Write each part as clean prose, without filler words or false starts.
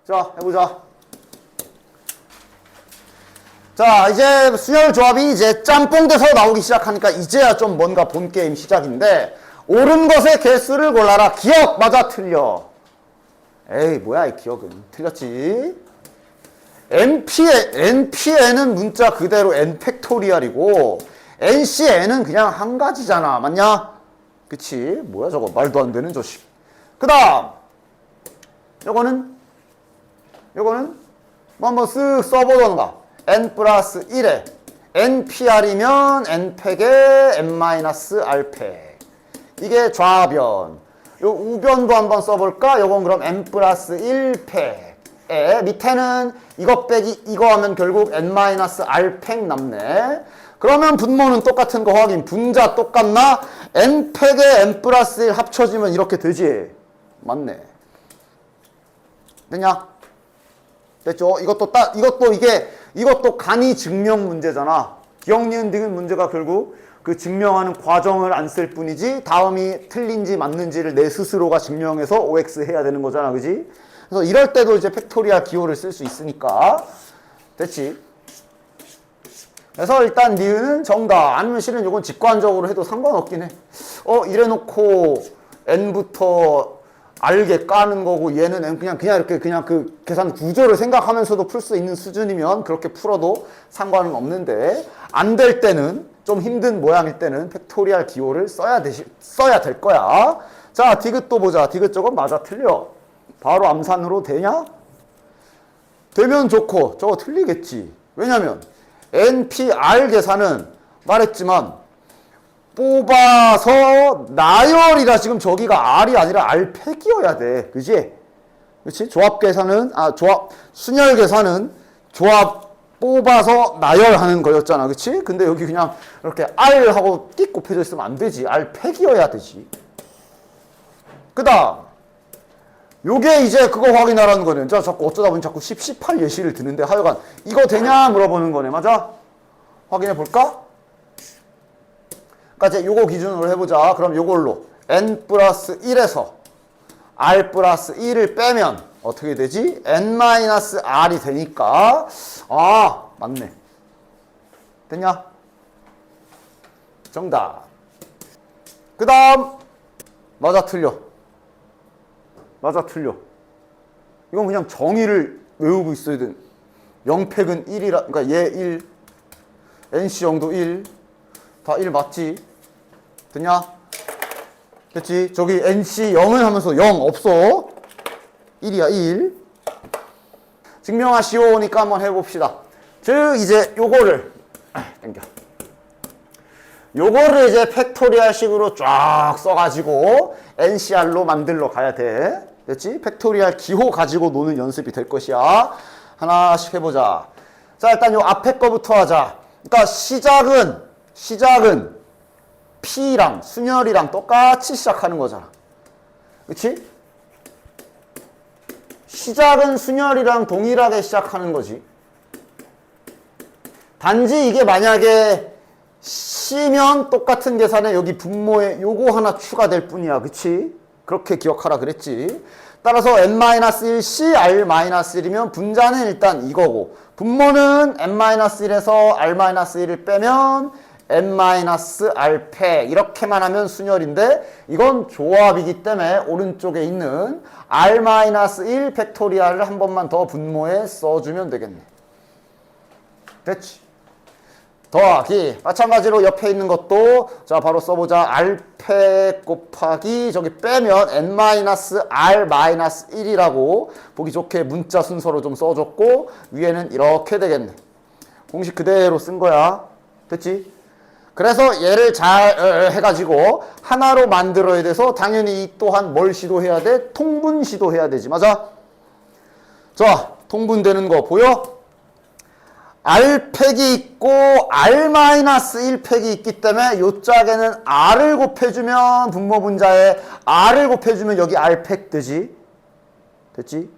자, 해보자. 자, 이제 순열 조합이 이제 짬뽕 돼서 나오기 시작하니까 이제야 좀 뭔가 본 게임 시작인데, 옳은 것의 개수를 골라라. 기억! 맞아, 틀려. 에이, 뭐야, 이 기억은. 틀렸지? NPN은 문자 그대로 N 팩토리얼이고, NCN은 그냥 한 가지잖아. 맞냐? 그치? 뭐야, 저거. 말도 안 되는 저식. 그 다음, 요거는 뭐 한번 쓱 써보던가. N 플러스 1에 NPR이면 N팩에 N-R팩. 이게 좌변. 요 우변도 한번 써볼까? 요건 그럼 N 플러스 1팩에 밑에는 이거 빼기 이거 하면 결국 N-R팩 남네. 그러면 분모는 똑같은 거 확인. 분자 똑같나? N팩에 N 플러스 1 합쳐지면 이렇게 되지. 맞네. 됐냐? 됐죠? 이것도 간이 증명 문제잖아. 기억, 니은, 등은 문제가 결국 그 증명하는 과정을 안 쓸 뿐이지 다음이 틀린지 맞는지를 내 스스로가 증명해서 OX 해야 되는 거잖아. 그지? 그래서 이럴 때도 이제 팩토리얼 기호를 쓸 수 있으니까. 됐지? 그래서 일단 니은은 정답. 아니면 실은 이건 직관적으로 해도 상관없긴 해. 이래놓고 n부터 알게 까는 거고 얘는 n 그냥 이렇게 그냥 그 계산 구조를 생각하면서도 풀 수 있는 수준이면 그렇게 풀어도 상관은 없는데, 안 될 때는 좀 힘든 모양일 때는 팩토리얼 기호를 써야 될 거야. 자, 디귿 또 보자. 디귿 저건 맞아, 틀려. 바로 암산으로 되냐? 되면 좋고 저거 틀리겠지. 왜냐면 NPR 계산은 말했지만 뽑아서 나열이라 지금 저기가 R이 아니라 R팩이어야 돼. 그지? 그치? 조합 계산은, 순열 계산은 조합 뽑아서 나열하는 거였잖아. 그치? 근데 여기 그냥 이렇게 R하고 띡 곱해져 있으면 안 되지. R팩이어야 되지. 그 다음, 요게 이제 그거 확인하라는 거네. 자, 자꾸 어쩌다 보니 자꾸 10, 18 예시를 드는데 하여간 이거 되냐 물어보는 거네. 맞아? 확인해 볼까? 그러니까 이제 요거 기준으로 해보자. 그럼 요걸로 n 플러스 1에서 r 플러스 1을 빼면 어떻게 되지? n-r이 되니까 맞네. 됐냐? 정답. 그 다음 맞아 틀려. 이건 그냥 정의를 외우고 있어야 돼. 0팩은 1이라, 그러니까 얘 1, NC형도 1, 다 1 맞지? 됐냐? 됐지? 저기 NC 0은 하면서 0 없어. 1이야 1. 증명하시오니까 한번 해봅시다. 즉 이제 요거를 요거를 이제 팩토리얼 식으로 쫙 써가지고 NCR로 만들러 가야 돼. 됐지? 팩토리얼 기호 가지고 노는 연습이 될 것이야. 하나씩 해보자. 자, 일단 요 앞에 거부터 하자. 그러니까 시작은 P랑 순열이랑 똑같이 시작하는 거잖아. 그치? 시작은 순열이랑 동일하게 시작하는 거지. 단지 이게 만약에 C면 똑같은 계산에 여기 분모에 요거 하나 추가될 뿐이야. 그치? 그렇게 기억하라 그랬지. 따라서 n-1C, r-1이면 분자는 일단 이거고, 분모는 n-1에서 r-1을 빼면 n-r패 이렇게만 하면 순열인데, 이건 조합이기 때문에 오른쪽에 있는 r-1 팩토리얼을 한 번만 더 분모에 써주면 되겠네. 됐지? 더하기 마찬가지로 옆에 있는 것도 자 바로 써보자. r패 곱하기 저기 빼면 n-r-1이라고 보기 좋게 문자 순서로 좀 써줬고, 위에는 이렇게 되겠네. 공식 그대로 쓴 거야. 됐지? 그래서 얘를 잘 해가지고 하나로 만들어야 돼서 당연히 이 또한 뭘 시도해야 돼? 통분 시도해야 되지. 맞아? 자, 통분되는 거 보여? R팩이 있고 R-1팩이 있기 때문에 요 짝에는 R을 곱해주면 분모 분자에 R을 곱해주면 여기 R팩 되지. 됐지?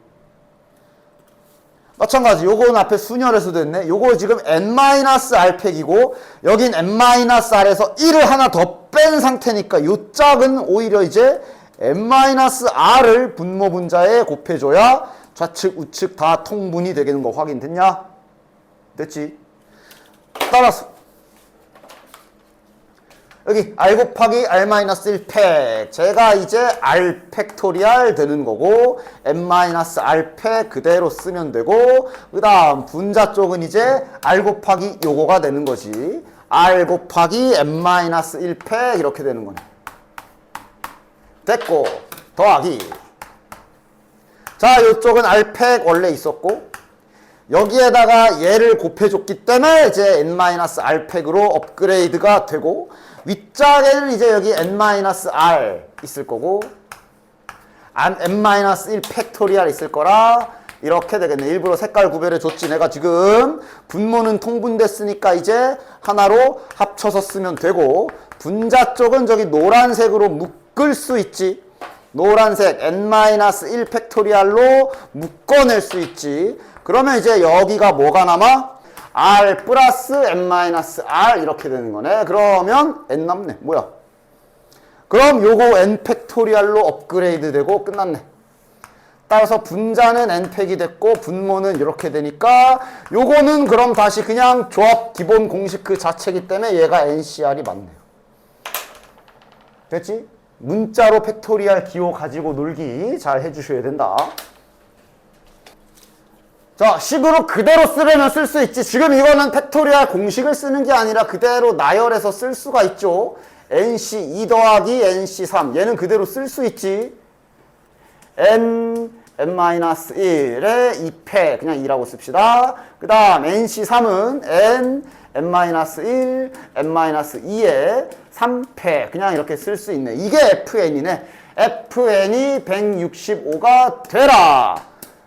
마찬가지 요거는 앞에 순열에서 됐네. 요거 지금 n-r팩이고 여긴 n-r에서 1을 하나 더 뺀 상태니까 요 짝은 오히려 이제 n-r을 분모 분자에 곱해줘야 좌측 우측 다 통분이 되는 거 확인됐냐? 됐지? 따라서 여기 r 곱하기 r-1팩 제가 이제 r 팩토리얼 되는 거고 n-r 팩 그대로 쓰면 되고 그 다음 분자 쪽은 이제 r 곱하기 요거가 되는 거지. r 곱하기 n-1팩 이렇게 되는 거네. 됐고 더하기 자 이쪽은 r 팩 원래 있었고 여기에다가 얘를 곱해줬기 때문에 이제 n-r 팩으로 업그레이드가 되고 윗짝에는 이제 여기 n-r 있을 거고 n-1 팩토리얼 있을 거라 이렇게 되겠네. 일부러 색깔 구별해 줬지. 내가 지금 분모는 통분됐으니까 이제 하나로 합쳐서 쓰면 되고 분자 쪽은 저기 노란색으로 묶을 수 있지. 노란색 n-1 팩토리얼로 묶어낼 수 있지. 그러면 이제 여기가 뭐가 남아? r 플러스 n-r 이렇게 되는 거네. 그러면 n 남네. 뭐야? 그럼 요거 n 팩토리얼로 업그레이드 되고 끝났네. 따라서 분자는 n팩이 됐고 분모는 이렇게 되니까 요거는 그럼 다시 그냥 조합 기본 공식 그 자체이기 때문에 얘가 ncr이 맞네요. 됐지? 문자로 팩토리얼 기호 가지고 놀기 잘 해주셔야 된다. 자, 식으로 그대로 쓰려면 쓸 수 있지. 지금 이거는 팩토리얼 공식을 쓰는 게 아니라 그대로 나열해서 쓸 수가 있죠. nc2 더하기 nc3 얘는 그대로 쓸 수 있지. n-1의 2팩 그냥 2라고 씁시다. 그 다음 nc3은 n-1, n-2의 3팩 그냥 이렇게 쓸 수 있네. 이게 fn이네. fn이 165가 되라.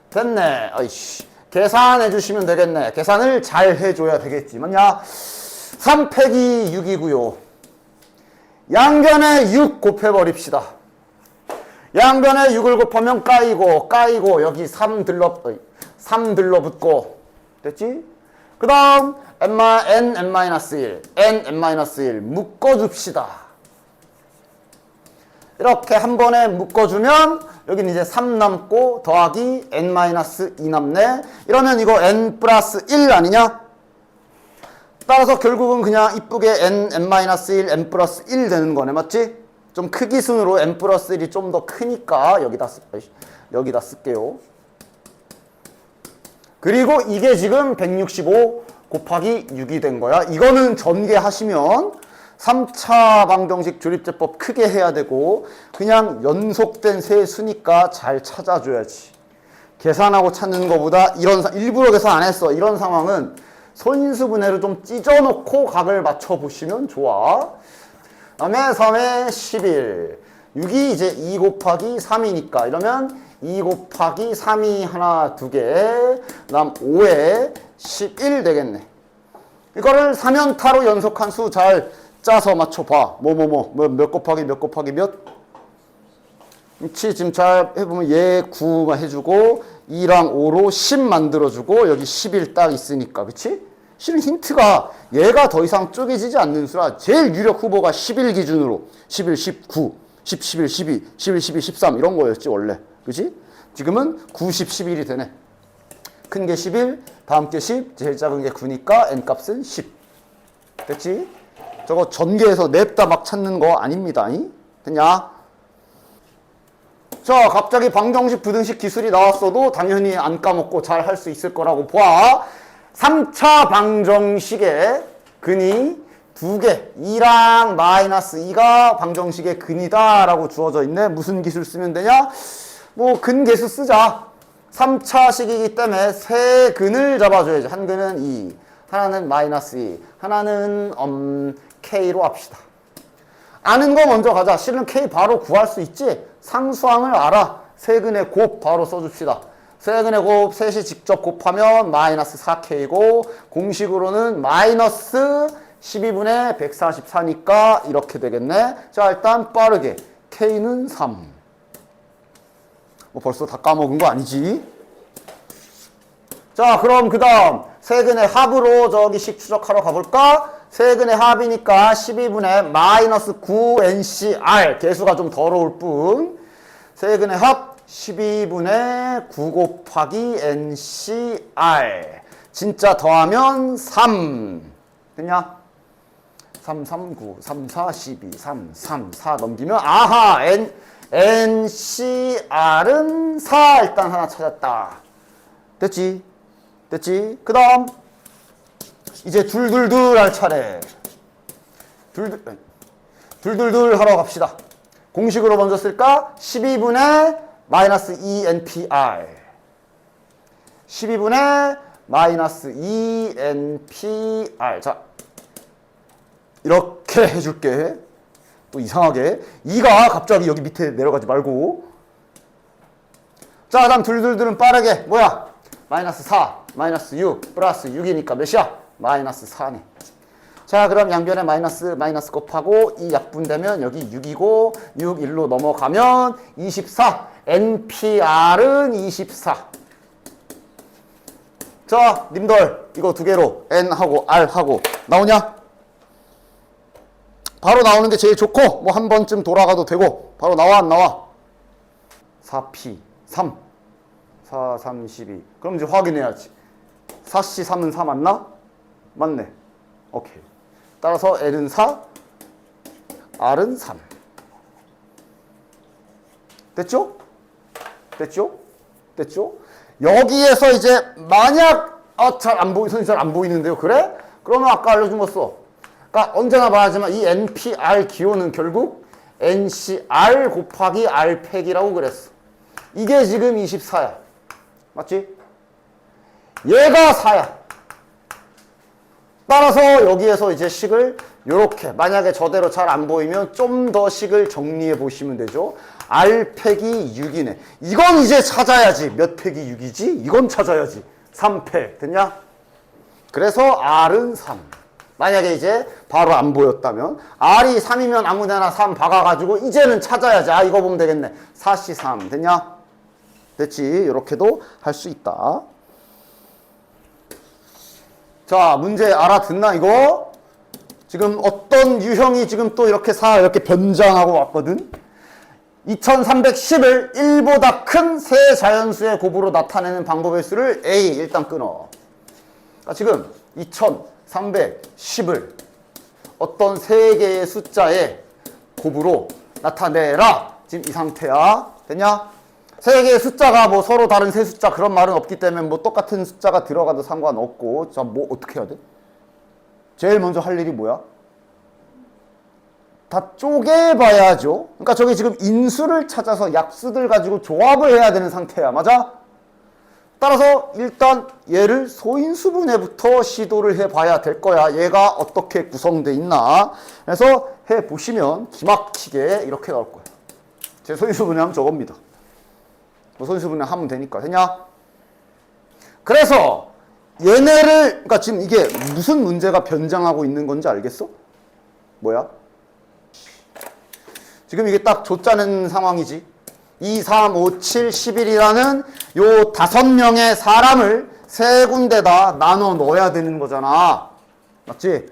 됐네. 어이씨. 계산해 주시면 되겠네. 계산을 잘 해줘야 되겠지만야 3 팩이 6이고요. 양변에 6 곱해버립시다. 양변에 6을 곱하면 까이고 여기 3 들러붙고 됐지? 그 다음 n-1 묶어줍시다. 이렇게 한 번에 묶어주면 여기는 이제 3 남고 더하기 n-2 남네. 이러면 이거 n 플러스 1 아니냐? 따라서 결국은 그냥 이쁘게 n-1 n 플러스 1 되는 거네. 맞지? 좀 크기 순으로 n 플러스 1이 좀 더 크니까 여기다 쓸게요. 그리고 이게 지금 165 곱하기 6이 된 거야. 이거는 전개하시면 3차 방정식 조립제법 크게 해야 되고 그냥 연속된 세수니까 잘 찾아줘야지. 계산하고 찾는 것보다 일부러 계산 안 했어. 이런 상황은 소인수분해로 좀 찢어놓고 각을 맞춰보시면 좋아. 다음에 3에 11 6이 이제 2 곱하기 3이니까 이러면 2 곱하기 3이 하나 두 개 그 다음 5에 11 되겠네. 이거를 3연타로 연속한 수 잘 짜서 맞춰봐. 몇 곱하기 몇? 그렇지. 지금 잘 해보면 얘 9 해주고 2랑 5로 10 만들어주고 여기 11 딱 있으니까 그치? 실은 힌트가 얘가 더 이상 쪼개지지 않는 수라 제일 유력 후보가 11 기준으로 11, 19, 10, 11, 12, 11, 12, 13 이런 거였지 원래. 그치? 지금은 9, 10, 11이 되네. 큰 게 11, 다음 게 10, 제일 작은 게 9니까 n값은 10. 됐지? 저거 전개해서 냅다 막 찾는 거 아닙니다. 됐냐? 자, 갑자기 방정식, 부등식 기술이 나왔어도 당연히 안 까먹고 잘 할 수 있을 거라고 봐. 3차 방정식의 근이 두 개, 2랑 마이너스 2가 방정식의 근이다 라고 주어져 있네. 무슨 기술 쓰면 되냐? 뭐 근계수 쓰자. 3차식이기 때문에 세 근을 잡아줘야지. 한 근은 2, 하나는 마이너스 2, 하나는 K로 합시다. 아는 거 먼저 가자. 실은 K 바로 구할 수 있지? 상수항을 알아. 세근의 곱 바로 써줍시다. 세근의 곱 셋이 직접 곱하면 마이너스 4K고 공식으로는 마이너스 12분의 144니까 이렇게 되겠네. 자, 일단 빠르게 K는 3. 뭐 벌써 다 까먹은 거 아니지? 자, 그럼 그 다음 세근의 합으로 저기 식 추적하러 가볼까? 세근의 합이니까 12분의 마이너스 9NCR 개수가 좀 더러울 뿐 세근의 합 12분의 9 곱하기 NCR. 진짜 더하면 3. 됐냐? 3, 3, 9, 3, 4, 12, 3, 3, 4 넘기면, 아하! NCR은 4 일단 하나 찾았다. 됐지? 됐지? 그 다음, 이제 둘둘둘 할 차례. 둘둘둘 하러 갑시다. 공식으로 먼저 쓸까? 12분의 마이너스 2NPR. 12분의 마이너스 2NPR. 자, 이렇게 해줄게. 또 이상하게 2가 갑자기 여기 밑에 내려가지 말고. 자, 그 다음 둘둘둘은 빠르게 뭐야? 마이너스 4, 마이너스 6, 플러스 6이니까 몇이야? 마이너스 4네. 자, 그럼 양변에 마이너스 곱하고 이 약분되면 여기 6이고 6 1로 넘어가면 24. NPR은 24. 자, 님들 이거 두 개로 N하고 R하고 나오냐? 바로 나오는 게 제일 좋고 뭐 한 번쯤 돌아가도 되고 바로 나와 안 나와? 4P 3 4, 3, 12. 그럼 이제 확인해야지. 4C 3은 4 맞나? 맞네. 오케이. 따라서 N은 4, R은 3. 됐죠? 됐죠? 됐죠? 여기에서 이제 만약 잘 안 보이는데요. 그래? 그러면 아까 알려준 거 써. 그러니까 언제나 말하지만 이 NPR 기호는 결국 NCR 곱하기 R 팩이라고 그랬어. 이게 지금 24야. 맞지? 얘가 4야. 따라서 여기에서 이제 식을 요렇게 만약에 저대로 잘 안 보이면 좀 더 식을 정리해 보시면 되죠. R 팩이 6이네. 이건 이제 찾아야지. 몇 팩이 6이지? 이건 찾아야지. 3팩. 됐냐? 그래서 R은 3. 만약에 이제 바로 안 보였다면 R이 3이면 아무데나 3 박아가지고 이제는 찾아야지. 아, 이거 보면 되겠네. 4C3 됐냐? 됐지? 이렇게도 할 수 있다. 자, 문제 알아듣나 이거? 지금 어떤 유형이 지금 또 이렇게 이렇게 변장하고 왔거든? 2310을 1보다 큰 세 자연수의 곱으로 나타내는 방법의 수를 A 일단 끊어. 그러니까 지금 2310을 어떤 세 개의 숫자의 곱으로 나타내라. 지금 이 상태야. 됐냐? 세 개의 숫자가 뭐 서로 다른 세 숫자 그런 말은 없기 때문에 뭐 똑같은 숫자가 들어가도 상관없고. 자, 뭐 어떻게 해야 돼? 제일 먼저 할 일이 뭐야? 다 쪼개봐야죠. 그러니까 저기 지금 인수를 찾아서 약수들 가지고 조합을 해야 되는 상태야. 맞아? 따라서 일단 얘를 소인수분해부터 시도를 해봐야 될 거야. 얘가 어떻게 구성돼 있나. 그래서 해보시면 기막히게 이렇게 나올 거야. 제 소인수분해하면 저겁니다. 뭐 소인수분해 하면 되니까. 됐냐? 그래서 얘네를 그러니까 지금 이게 무슨 문제가 변장하고 있는 건지 알겠어? 뭐야? 지금 이게 딱 줬자는 상황이지. 2, 3, 5, 7, 11이라는 요 5명의 사람을 세 군데다 나눠 넣어야 되는 거잖아. 맞지?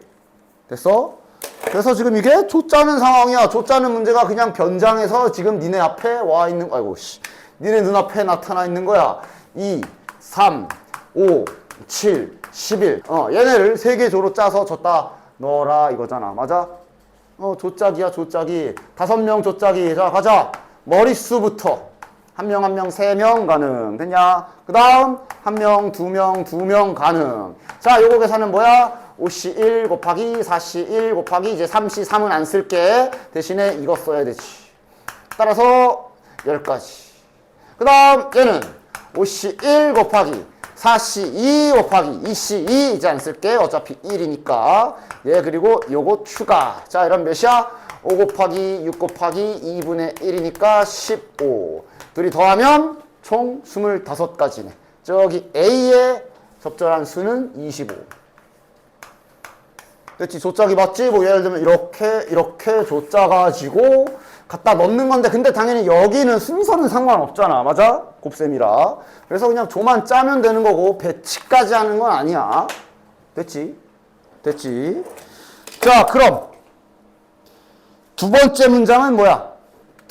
됐어? 그래서 지금 이게 줬자는 상황이야. 줬자는 문제가 그냥 변장해서 지금 니네 앞에 와 있는, 아이고, 니네 눈앞에 나타나 있는 거야. 2, 3, 5, 7, 11. 얘네를 세 개 조로 짜서 줬다 넣어라 이거잖아. 맞아? 조짝이야, 조짝이. 5명 조짝이. 자, 가자. 머릿수부터. 한 명, 3명 가능. 됐냐? 그 다음, 1명, 2명, 2명 가능. 자, 요거 계산은 뭐야? 5C1 곱하기 4C1 곱하기 이제 3C3은 안 쓸게. 대신에 이거 써야 되지. 따라서 10가지. 그 다음, 얘는 5C1 곱하기 4C2 곱하기 2C2 이제 안 쓸게. 어차피 1이니까. 예, 그리고 요거 추가. 자, 이런 몇이야? 5 곱하기 6 곱하기 2분의 1이니까 15. 둘이 더하면 총 25가지네. 저기 A의 적절한 수는 25. 됐지? 조짝이 맞지? 뭐 예를 들면 이렇게 조짜가지고 갖다 넣는 건데 근데 당연히 여기는 순서는 상관없잖아. 맞아? 곱셈이라. 그래서 그냥 조만 짜면 되는 거고 배치까지 하는 건 아니야. 됐지? 됐지? 자, 그럼 두 번째 문장은 뭐야?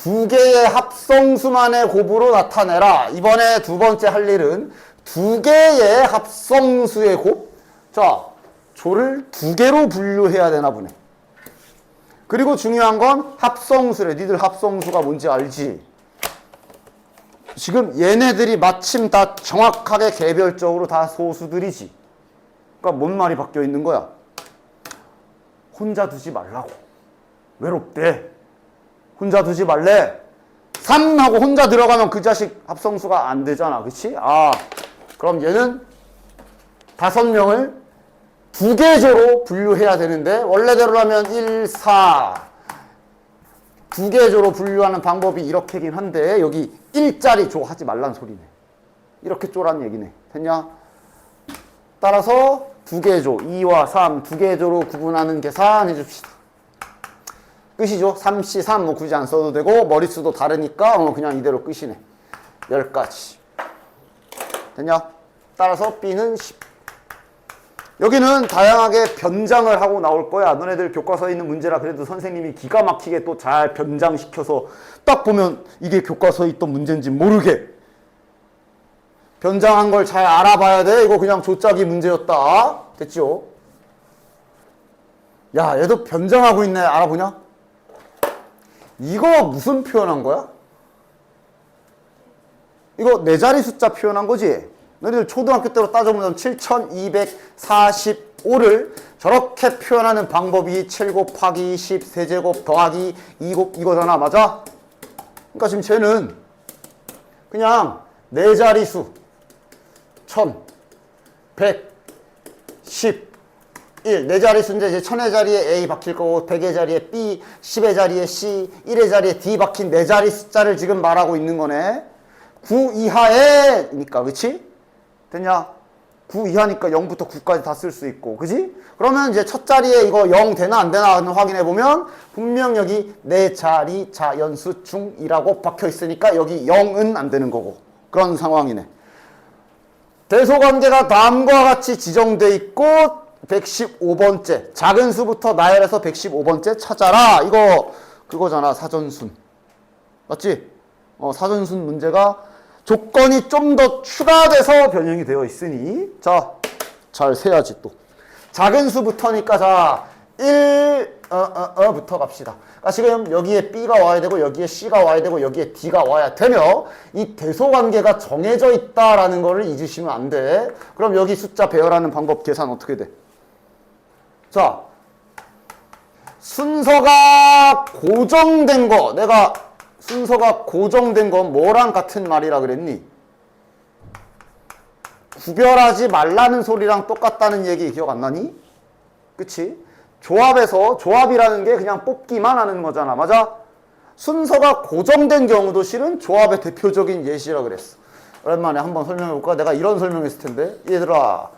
두 개의 합성수만의 곱으로 나타내라. 이번에 두 번째 할 일은 두 개의 합성수의 곱. 자, 조를 두 개로 분류해야 되나 보네. 그리고 중요한 건 합성수래. 니들 합성수가 뭔지 알지? 지금 얘네들이 마침 다 정확하게 개별적으로 다 소수들이지. 그러니까 뭔 말이 바뀌어 있는 거야? 혼자 두지 말라고. 외롭대. 혼자 두지 말래. 3하고 혼자 들어가면 그 자식 합성수가 안 되잖아. 그치? 아, 그럼 얘는 5명을 두 개 조로 분류해야 되는데 원래대로라면 1, 4 두 개 조로 분류하는 방법이 이렇게긴 한데 여기 1짜리 조 하지 말란 소리네. 이렇게 쪼란 얘기네. 됐냐? 따라서 두 개 조, 2와 3 두 개 조로 구분하는 계산 해줍시다. 끝이죠. 3C, 3 뭐 굳이 안 써도 되고 머릿수도 다르니까 그냥 이대로 끝이네. 10가지. 됐냐? 따라서 B는 10. 여기는 다양하게 변장을 하고 나올 거야. 너네들 교과서에 있는 문제라 그래도 선생님이 기가 막히게 또 잘 변장시켜서 딱 보면 이게 교과서에 있던 문제인지 모르게 변장한 걸 잘 알아봐야 돼. 이거 그냥 조짜기 문제였다. 됐죠? 야, 얘도 변장하고 있네. 알아보냐? 이거 무슨 표현한 거야? 이거 네 자리 숫자 표현한 거지? 너희들 초등학교 때로 따져보면 7245를 저렇게 표현하는 방법이 7 곱하기 10 세제곱 더하기 2곱 이거잖아. 맞아? 그러니까 지금 쟤는 그냥 네 자리 수 1000, 100, 10, 1. 네 자리 수인데 이제 1000의 자리에 A 박힐 거고 100의 자리에 B, 10의 자리에 C, 1의 자리에 D 박힌 네 자리 숫자를 지금 말하고 있는 거네. 9 이하에니까 그치? 됐냐? 9 이하니까 0부터 9까지 다 쓸 수 있고 그지? 그러면 이제 첫 자리에 이거 0 되나 안 되나 확인해 보면 분명 여기 네 자리 자연수 중이라고 박혀 있으니까 여기 0은 안 되는 거고 그런 상황이네. 대소관계가 다음과 같이 지정돼 있고 115번째 작은 수부터 나열해서 115번째 찾아라. 이거 그거잖아. 사전순 맞지? 사전순 문제가 조건이 좀 더 추가돼서 변형이 되어 있으니 자, 잘 세야지 또. 작은 수부터니까 자, 1부터 갑시다. 그러니까 지금 여기에 B가 와야 되고 여기에 C가 와야 되고 여기에 D가 와야 되며 이 대소관계가 정해져 있다라는 거를 잊으시면 안 돼. 그럼 여기 숫자 배열하는 방법 계산 어떻게 돼? 자, 순서가 고정된 거 내가 순서가 고정된 건 뭐랑 같은 말이라 그랬니? 구별하지 말라는 소리랑 똑같다는 얘기 기억 안 나니? 그치? 조합에서 조합이라는 게 그냥 뽑기만 하는 거잖아. 맞아? 순서가 고정된 경우도 실은 조합의 대표적인 예시라 그랬어. 오랜만에 한번 설명해 볼까? 내가 이런 설명했을 텐데 얘들아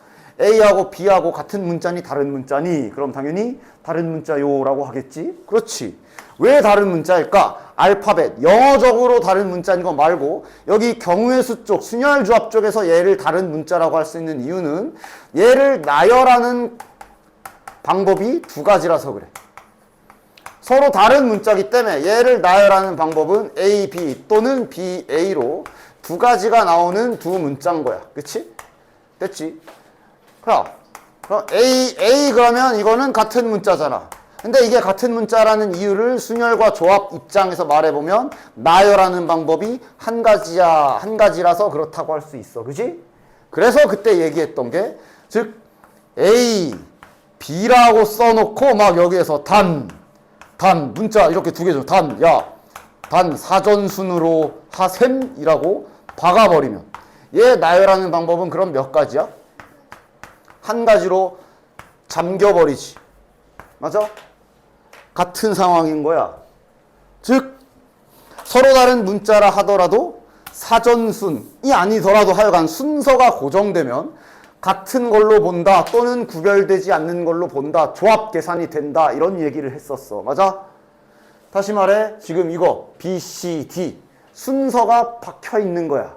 A하고 B하고 같은 문자니 다른 문자니? 그럼 당연히 다른 문자요라고 하겠지? 그렇지. 왜 다른 문자일까? 알파벳, 영어적으로 다른 문자인 거 말고 여기 경우의 수 쪽, 순열 조합 쪽에서 얘를 다른 문자라고 할 수 있는 이유는 얘를 나열하는 방법이 두 가지라서 그래. 서로 다른 문자이기 때문에 얘를 나열하는 방법은 A, B 또는 B, A로 두 가지가 나오는 두 문자인 거야. 그치? 됐지? 그럼 A 그러면 이거는 같은 문자잖아. 근데 이게 같은 문자라는 이유를 순열과 조합 입장에서 말해보면 나열하는 방법이 한 가지야, 한 가지라서 그렇다고 할 수 있어. 그지? 그래서 그때 얘기했던 게 즉 A, B라고 써놓고 막 여기에서 단 문자 이렇게 두 개죠. 단 사전순으로 하셈이라고 박아버리면 얘 나열하는 방법은 그럼 몇 가지야? 한 가지로 잠겨버리지. 맞아? 같은 상황인 거야. 즉 서로 다른 문자라 하더라도 사전순이 아니더라도 하여간 순서가 고정되면 같은 걸로 본다 또는 구별되지 않는 걸로 본다. 조합 계산이 된다. 이런 얘기를 했었어. 맞아? 다시 말해 지금 이거 B, C, D 순서가 박혀 있는 거야.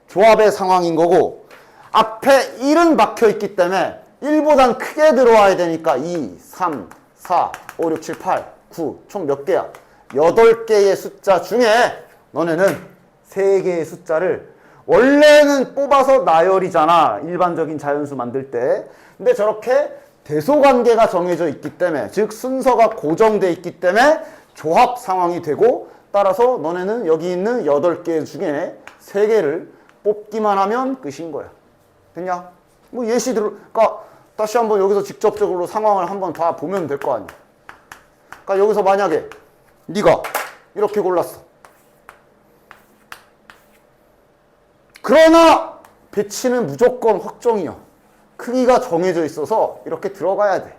조합의 상황인 거고 앞에 1은 박혀 있기 때문에 1보단 크게 들어와야 되니까 2, 3, 4, 5, 6, 7, 8, 9 총 몇 개야? 8개의 숫자 중에 너네는 3개의 숫자를 원래는 뽑아서 나열이잖아. 일반적인 자연수 만들 때. 근데 저렇게 대소관계가 정해져 있기 때문에, 즉 순서가 고정돼 있기 때문에 조합 상황이 되고, 따라서 너네는 여기 있는 8개 중에 3개를 뽑기만 하면 끝인 거야. 됐냐? 뭐 예시 그러니까 다시 한번 여기서 직접적으로 상황을 한번 다 보면 될 거 아니야. 그러니까 여기서 만약에 네가 이렇게 골랐어. 그러나 배치는 무조건 확정이야. 크기가 정해져 있어서 이렇게 들어가야 돼.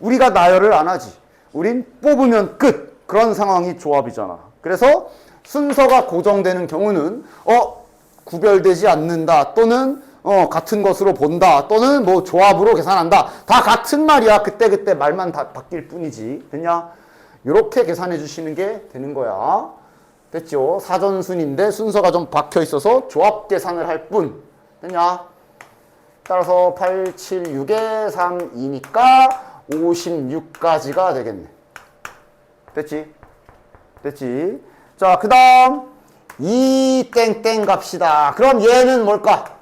우리가 나열을 안 하지. 우린 뽑으면 끝. 그런 상황이 조합이잖아. 그래서 순서가 고정되는 경우는 구별되지 않는다. 또는 같은 것으로 본다. 또는 뭐 조합으로 계산한다. 다 같은 말이야. 그때그때 말만 다 바뀔 뿐이지. 됐냐? 이렇게 계산해 주시는 게 되는 거야. 됐죠? 사전순인데 순서가 좀 박혀 있어서 조합 계산을 할 뿐. 됐냐? 따라서 8, 7, 6에 3, 2니까 56까지가 되겠네. 됐지? 됐지? 자, 그 다음 2 땡땡 갑시다. 그럼 얘는 뭘까?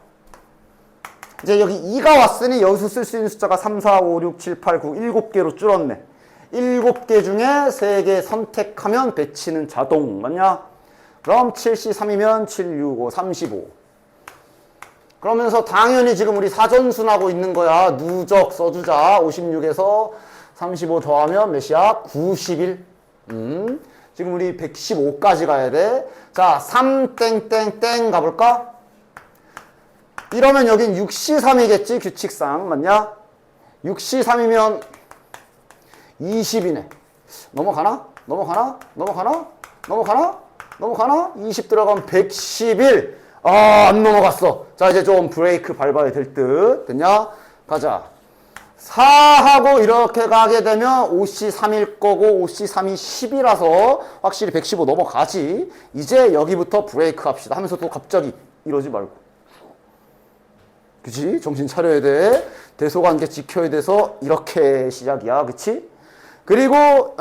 이제 여기 2가 왔으니 여기서 쓸 수 있는 숫자가 3, 4, 5, 6, 7, 8, 9, 7개로 줄었네. 7개 중에 3개 선택하면 배치는 자동. 맞냐? 그럼 7C3이면 7, 6, 5, 35. 그러면서 당연히 지금 우리 사전순하고 있는 거야. 누적 써주자. 56에서 35 더하면 몇이야? 91. 지금 우리 115까지 가야 돼. 자, 3 땡땡땡 가볼까? 이러면 여긴 6C3이겠지? 규칙상. 맞냐? 6C3이면 20이네. 넘어가나? 넘어가나? 넘어가나? 넘어가나? 넘어가나? 20 들어가면 111. 안 넘어갔어. 자, 이제 좀 브레이크 밟아야 될 듯. 됐냐? 가자. 4하고 이렇게 가게 되면 5C3일 거고 5C3이 10이라서 확실히 115 넘어가지. 이제 여기부터 브레이크 합시다 하면서 또 갑자기 이러지 말고. 그치? 정신 차려야 돼. 대소관계 지켜야 돼서 이렇게 시작이야. 그치? 그리고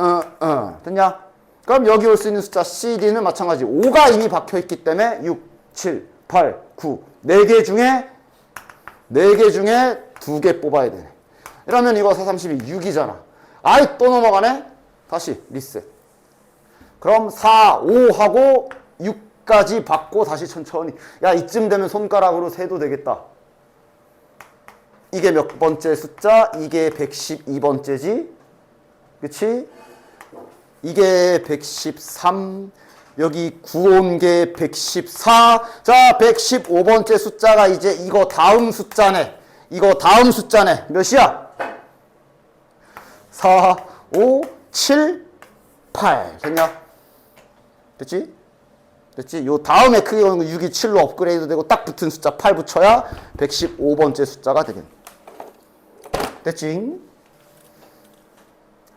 됐냐? 그럼 여기 올 수 있는 숫자 CD는 마찬가지. 5가 이미 박혀있기 때문에 6, 7, 8, 9 4개 중에 2개 뽑아야 되네. 이러면 이거 4, 32, 6이잖아. 아이 또 넘어가네? 다시 리셋. 그럼 4, 5하고 6까지 받고 다시 천천히. 야, 이쯤 되면 손가락으로 세도 되겠다. 이게 몇 번째 숫자? 이게 112번째지? 그치? 이게 113, 여기 9온 게 114. 자, 115번째 숫자가 이제 이거 다음 숫자네. 이거 다음 숫자네. 몇이야? 4, 5, 7, 8. 됐냐? 됐지? 됐지? 요 다음에 크게 오는 거 6이 7로 업그레이드 되고 딱 붙은 숫자 8 붙여야 115번째 숫자가 되겠네. 됐지?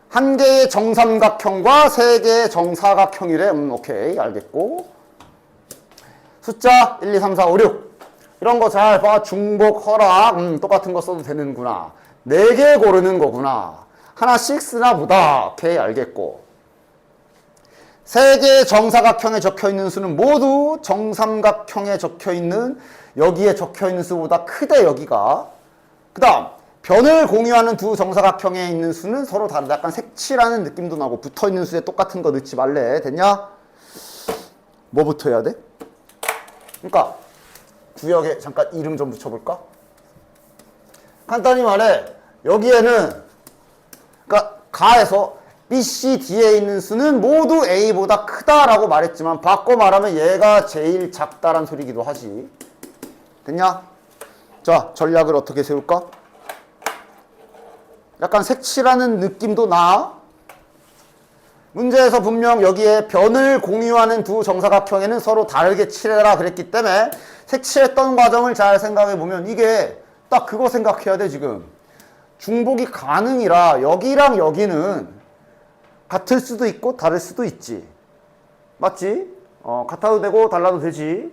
한 개의 정삼각형과 세 개의 정사각형이래. 오케이. 알겠고. 숫자 1, 2, 3, 4, 5, 6. 이런 거 잘 봐. 중복, 허락. 똑같은 거 써도 되는구나. 4개 고르는 거구나. 하나씩 쓰나 보다. 오케이. 알겠고. 세 개의 정사각형에 적혀있는 수는 모두 정삼각형에 적혀있는, 여기에 적혀있는 수보다 크대, 여기가. 그 다음. 변을 공유하는 두 정사각형에 있는 수는 서로 다르다. 약간 색칠하는 느낌도 나고 붙어있는 수에 똑같은 거 넣지 말래. 됐냐? 뭐 붙어야 돼? 그러니까 구역에 잠깐 이름 좀 붙여볼까? 간단히 말해. 여기에는 그러니까 가에서 B, C, D에 있는 수는 모두 A보다 크다라고 말했지만 바꿔 말하면 얘가 제일 작다란 소리기도 하지. 됐냐? 자, 전략을 어떻게 세울까? 약간 색칠하는 느낌도 나. 문제에서 분명 여기에 변을 공유하는 두 정사각형에는 서로 다르게 칠해라 그랬기 때문에 색칠했던 과정을 잘 생각해 보면 이게 딱 그거 생각해야 돼. 지금 중복이 가능이라 여기랑 여기는 같을 수도 있고 다를 수도 있지. 맞지? 같아도 되고 달라도 되지.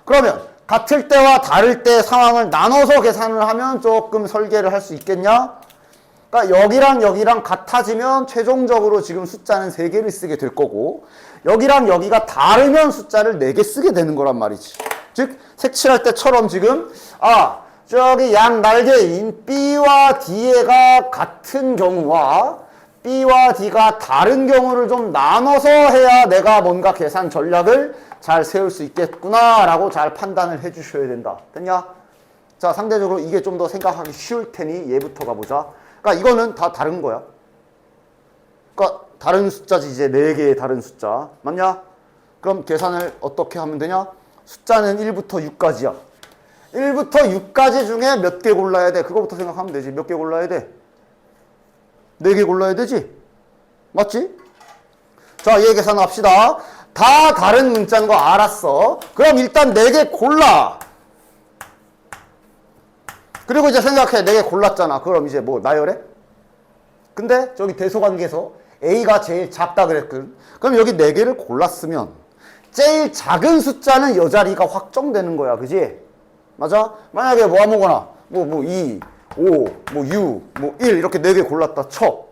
그러면 같을 때와 다를 때 상황을 나눠서 계산을 하면 조금 설계를 할 수 있겠냐? 그러니까 여기랑 여기랑 같아지면 최종적으로 지금 숫자는 3개를 쓰게 될 거고 여기랑 여기가 다르면 숫자를 4개 쓰게 되는 거란 말이지. 즉 색칠할 때처럼 지금 저기 양 날개인 B와 D가 같은 경우와 B와 D가 다른 경우를 좀 나눠서 해야 내가 뭔가 계산 전략을 잘 세울 수 있겠구나 라고 잘 판단을 해 주셔야 된다. 됐냐? 자, 상대적으로 이게 좀 더 생각하기 쉬울 테니 얘부터 가보자. 그러니까 이거는 다 다른 거야. 그러니까 다른 숫자지. 이제 4개의 다른 숫자 맞냐? 그럼 계산을 어떻게 하면 되냐? 숫자는 1부터 6까지야 1부터 6까지 중에 몇 개 골라야 돼? 그거부터 생각하면 되지. 몇 개 골라야 돼? 4개 골라야 되지? 맞지? 자, 얘 계산합시다. 다 다른 문자인 거 알았어. 그럼 일단 4개 골라. 그리고 이제 생각해. 4개 골랐잖아. 그럼 이제 뭐 나열해? 근데 저기 대소관계에서 A가 제일 작다 그랬거든. 그럼 여기 4개를 골랐으면 제일 작은 숫자는 여 자리가 확정되는 거야. 그지? 맞아? 만약에 뭐 아무거나 뭐 2, 5, 뭐 6, 뭐 1 이렇게 4개 골랐다 쳐.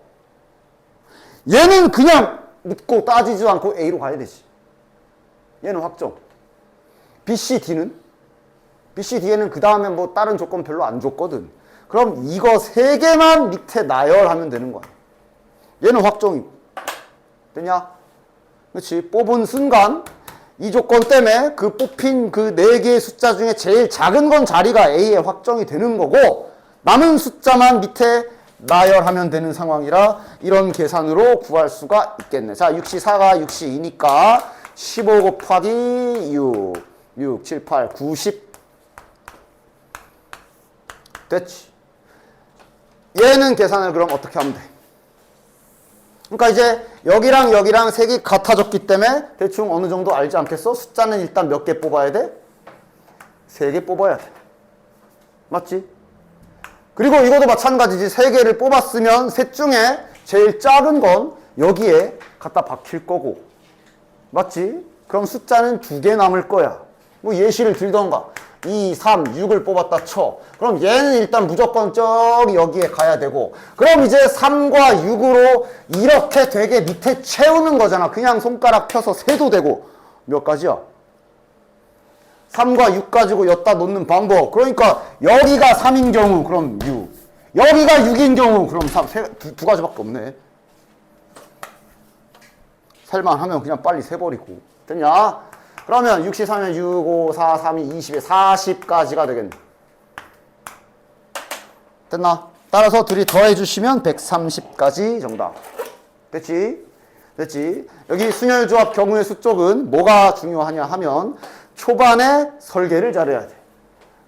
얘는 그냥 묻고 따지지도 않고 A로 가야 되지. 얘는 확정. B, C, D는? B, C, D에는 그 다음에 뭐 다른 조건 별로 안 줬거든. 그럼 이거 3개만 밑에 나열하면 되는 거야. 얘는 확정이고. 되냐? 그렇지? 뽑은 순간 이 조건 때문에 그 뽑힌 그 4개의 숫자 중에 제일 작은 건 자리가 A에 확정이 되는 거고 남은 숫자만 밑에 나열하면 되는 상황이라 이런 계산으로 구할 수가 있겠네. 자, 6시 4가 6시 2니까 15 곱하기 6, 7, 8, 90 됐지. 얘는 계산을 그럼 어떻게 하면 돼? 그러니까 이제 여기랑 여기랑 색이 같아졌기 때문에 대충 어느 정도 알지 않겠어? 숫자는 일단 몇 개 뽑아야 돼? 3개 뽑아야 돼. 맞지? 그리고 이것도 마찬가지지. 3개를 뽑았으면 셋 중에 제일 작은 건 여기에 갖다 박힐 거고. 맞지? 그럼 숫자는 2개 남을 거야. 뭐 예시를 들던가. 2, 3, 6을 뽑았다 쳐. 그럼 얘는 일단 무조건 저기 여기에 가야 되고 그럼 이제 3과 6으로 이렇게 되게 밑에 채우는 거잖아. 그냥 손가락 펴서 세도 되고 몇 가지야? 3과 6 가지고 엿다 놓는 방법. 그러니까 여기가 3인 경우 그럼 6 여기가 6인 경우 그럼 3 두 가지밖에 없네. 살만하면 그냥 빨리 세버리고 됐냐? 그러면 6시 3면 6, 5, 4, 3이 20에 40까지가 되겠네. 됐나? 따라서 둘이 더해주시면 130까지 정답. 됐지? 됐지? 여기 순열조합 경우의 수 쪽은 뭐가 중요하냐 하면 초반에 설계를 잘해야 돼.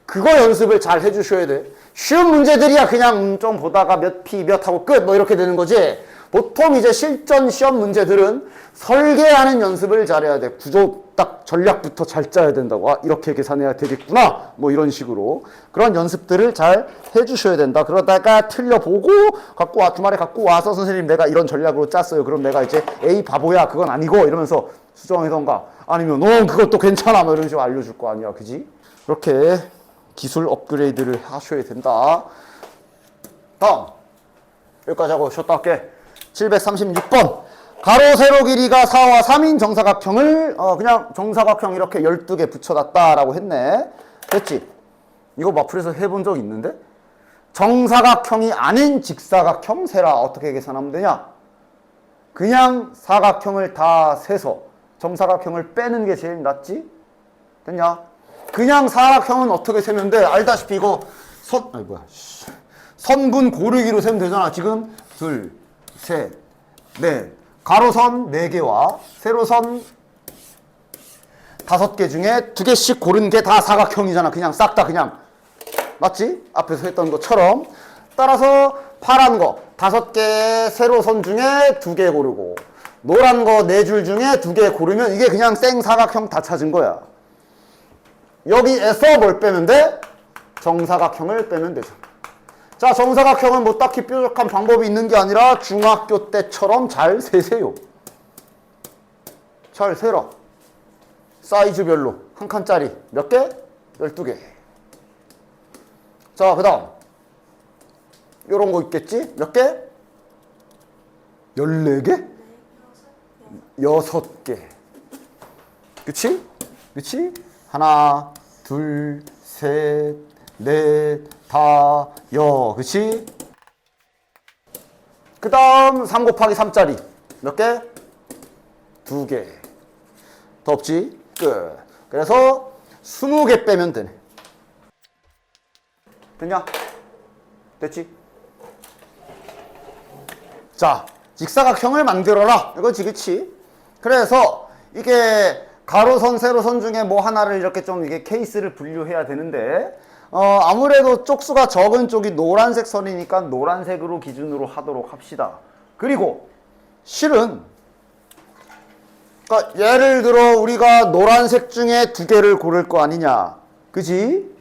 그거 연습을 잘 해주셔야 돼. 쉬운 문제들이야 그냥 좀 보다가 몇 피 몇 하고 끝 뭐 이렇게 되는 거지. 보통 이제 실전 시험 문제들은 설계하는 연습을 잘해야 돼. 구조 딱 전략부터 잘 짜야 된다고. 이렇게 계산해야 되겠구나. 뭐 이런 식으로. 그런 연습들을 잘 해주셔야 된다. 그러다가 틀려보고 주말에 갖고 와서 선생님 내가 이런 전략으로 짰어요. 그럼 내가 이제 에이 바보야 그건 아니고 이러면서 수정하던가 아니면 그것도 괜찮아 뭐 이런 식으로 알려줄 거 아니야. 그지? 그렇게 기술 업그레이드를 하셔야 된다. 다음 여기까지 하고 쉬었다 할게. 736번 가로 세로 길이가 4와 3인 정사각형을 그냥 정사각형 이렇게 12개 붙여놨다라고 했네. 됐지? 이거 마플에서 해본 적 있는데? 정사각형이 아닌 직사각형 세라. 어떻게 계산하면 되냐? 그냥 사각형을 다 세서 정사각형을 빼는 게 제일 낫지? 됐냐? 그냥 사각형은 어떻게 세면 돼? 알다시피 이거 선분 고르기로 세면 되잖아. 지금 둘, 셋, 넷. 가로선 4개와 세로선 5개 중에 2개씩 고른 게 다 사각형이잖아. 그냥 싹 다 그냥. 맞지? 앞에서 했던 것처럼. 따라서 파란 거 5개 세로선 중에 2개 고르고 노란 거 4줄 중에 2개 고르면 이게 그냥 생 사각형 다 찾은 거야. 여기에서 뭘 빼면 돼? 정사각형을 빼면 되죠. 자, 정사각형은 뭐 딱히 뾰족한 방법이 있는 게 아니라 중학교 때처럼 잘 세세요. 잘 세라. 사이즈별로 한 칸짜리 몇 개? 12개. 자, 그 다음 요런 거 있겠지? 몇 개? 14개? 6개. 그치? 그치? 하나, 둘, 셋, 넷, 다, 여. 그치? 그 다음 3 곱하기 3짜리 몇 개? 2개. 더 없지? 끝. 그래서 20개 빼면 되네. 됐냐? 됐지? 자, 직사각형을 만들어라. 이거지, 그치? 그래서 이게 가로선, 세로선 중에 뭐 하나를 이렇게 좀 이게 케이스를 분류해야 되는데, 아무래도 쪽수가 적은 쪽이 노란색 선이니까 노란색으로 기준으로 하도록 합시다. 그리고 실은, 그러니까 예를 들어 우리가 노란색 중에 2개를 고를 거 아니냐. 그지?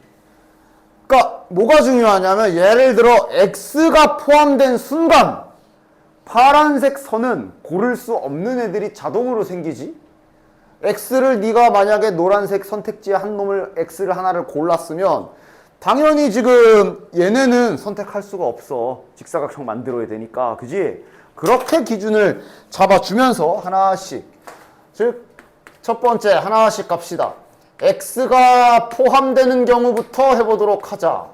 그러니까 뭐가 중요하냐면 예를 들어 X가 포함된 순간 파란색 선은 고를 수 없는 애들이 자동으로 생기지. X를 네가 만약에 노란색 선택지에 한 놈을 X를 하나를 골랐으면 당연히 지금 얘네는 선택할 수가 없어. 직사각형 만들어야 되니까. 그지? 그렇게 기준을 잡아주면서 하나씩, 즉 첫 번째 하나씩 갑시다. X가 포함되는 경우부터 해보도록 하자.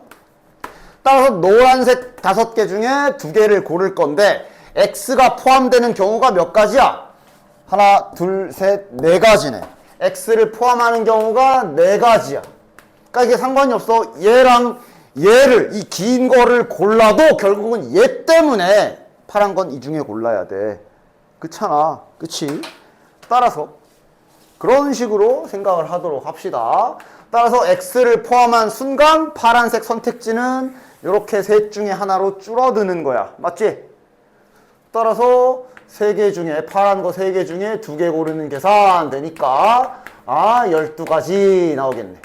따라서 노란색 5개 중에 2개를 고를 건데 X가 포함되는 경우가 몇 가지야? 하나, 둘, 셋, 4가지네. X를 포함하는 경우가 4가지야. 그러니까 이게 상관이 없어. 얘랑 얘를, 이 긴 거를 골라도 결국은 얘 때문에 파란 건 이 중에 골라야 돼. 그렇잖아. 그치? 따라서 그런 식으로 생각을 하도록 합시다. 따라서 X를 포함한 순간 파란색 선택지는 이렇게 셋 중에 하나로 줄어드는 거야. 맞지? 따라서 3개 중에 파란 거 3개 중에 2개 고르는 계산 되니까 12가지 나오겠네.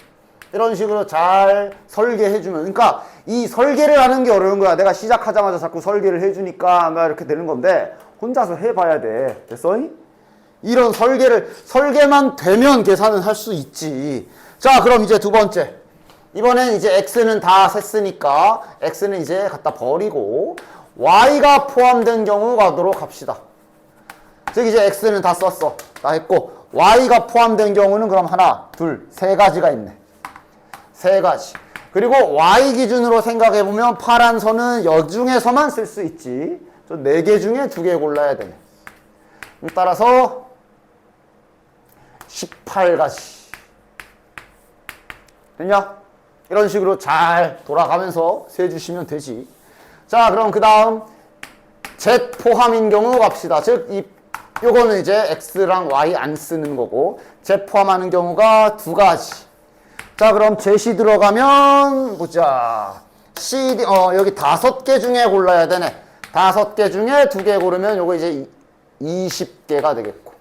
이런 식으로 잘 설계해주면, 그러니까 이 설계를 하는 게 어려운 거야. 내가 시작하자마자 자꾸 설계를 해주니까 막 이렇게 되는 건데 혼자서 해봐야 돼. 됐어? 이런 설계만 되면 계산은 할 수 있지. 자, 그럼 이제 두 번째. 이번엔 이제 X는 다 셌으니까 X는 이제 갖다 버리고 Y가 포함된 경우 가도록 합시다. 즉 이제 X는 다 썼어. 다 했고 Y가 포함된 경우는 그럼 하나, 둘, 3가지가 있네. 3가지. 그리고 Y 기준으로 생각해보면 파란 선은 여 중에서만 쓸 수 있지. 저 4개 중에 2개 골라야 되네. 따라서 18가지. 됐냐? 이런 식으로 잘 돌아가면서 세주시면 되지. 자, 그럼 그 다음 Z 포함인 경우 갑시다. 즉 요거는 이제 X랑 Y 안 쓰는 거고 Z 포함하는 경우가 2가지. 자, 그럼 Z이 들어가면 보자. 여기 5개 중에 골라야 되네. 5개 중에 2개 고르면 요거 이제 20개가 되겠고.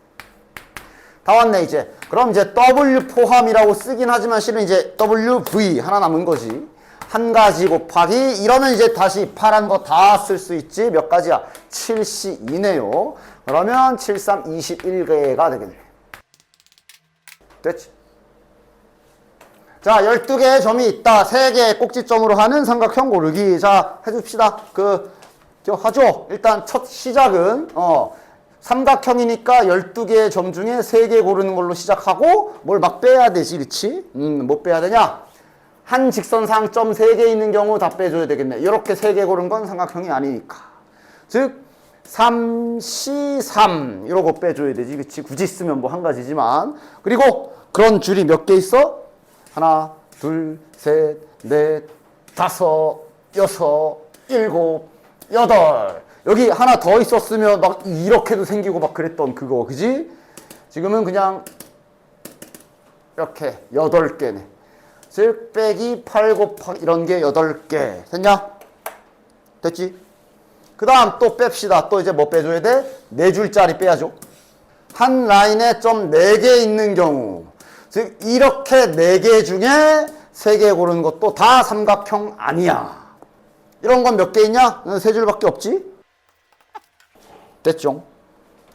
다 왔네, 이제. 그럼 이제 W 포함이라고 쓰긴 하지만 실은 이제 WV 하나 남은 거지. 1가지 곱하기 이러면 이제 다시 파란 거 다 쓸 수 있지. 몇 가지야? 72네요. 그러면 7, 3, 21개가 되겠네. 됐지? 자, 12개의 점이 있다. 3개의 꼭지점으로 하는 삼각형 고르기. 자, 해줍시다. 하죠. 일단 첫 시작은, 삼각형이니까 12개의 점 중에 3개 고르는 걸로 시작하고 뭘 막 빼야 되지, 그치? 뭐 빼야 되냐? 한 직선상 점 3개 있는 경우 다 빼줘야 되겠네. 이렇게 3개 고른 건 삼각형이 아니니까. 즉 3C3 이러고 빼줘야 되지, 그치? 굳이 쓰면 뭐 한 가지지만. 그리고 그런 줄이 몇 개 있어? 하나, 둘, 셋, 넷, 5, 6, 7, 8. 여기 하나 더 있었으면 막 이렇게도 생기고 막 그랬던 그거, 그지? 지금은 그냥 이렇게 8개네. 즉 빼기 8 곱하기 이런 게 8개. 됐냐? 됐지? 그 다음 또 뺍시다. 또 이제 뭐 빼줘야 돼? 4줄짜리 빼야죠. 한 라인에 점 4개 있는 경우, 즉 이렇게 4개 중에 3개 고르는 것도 다 삼각형 아니야. 이런 건 몇 개 있냐? 3줄밖에 없지? 됐죠?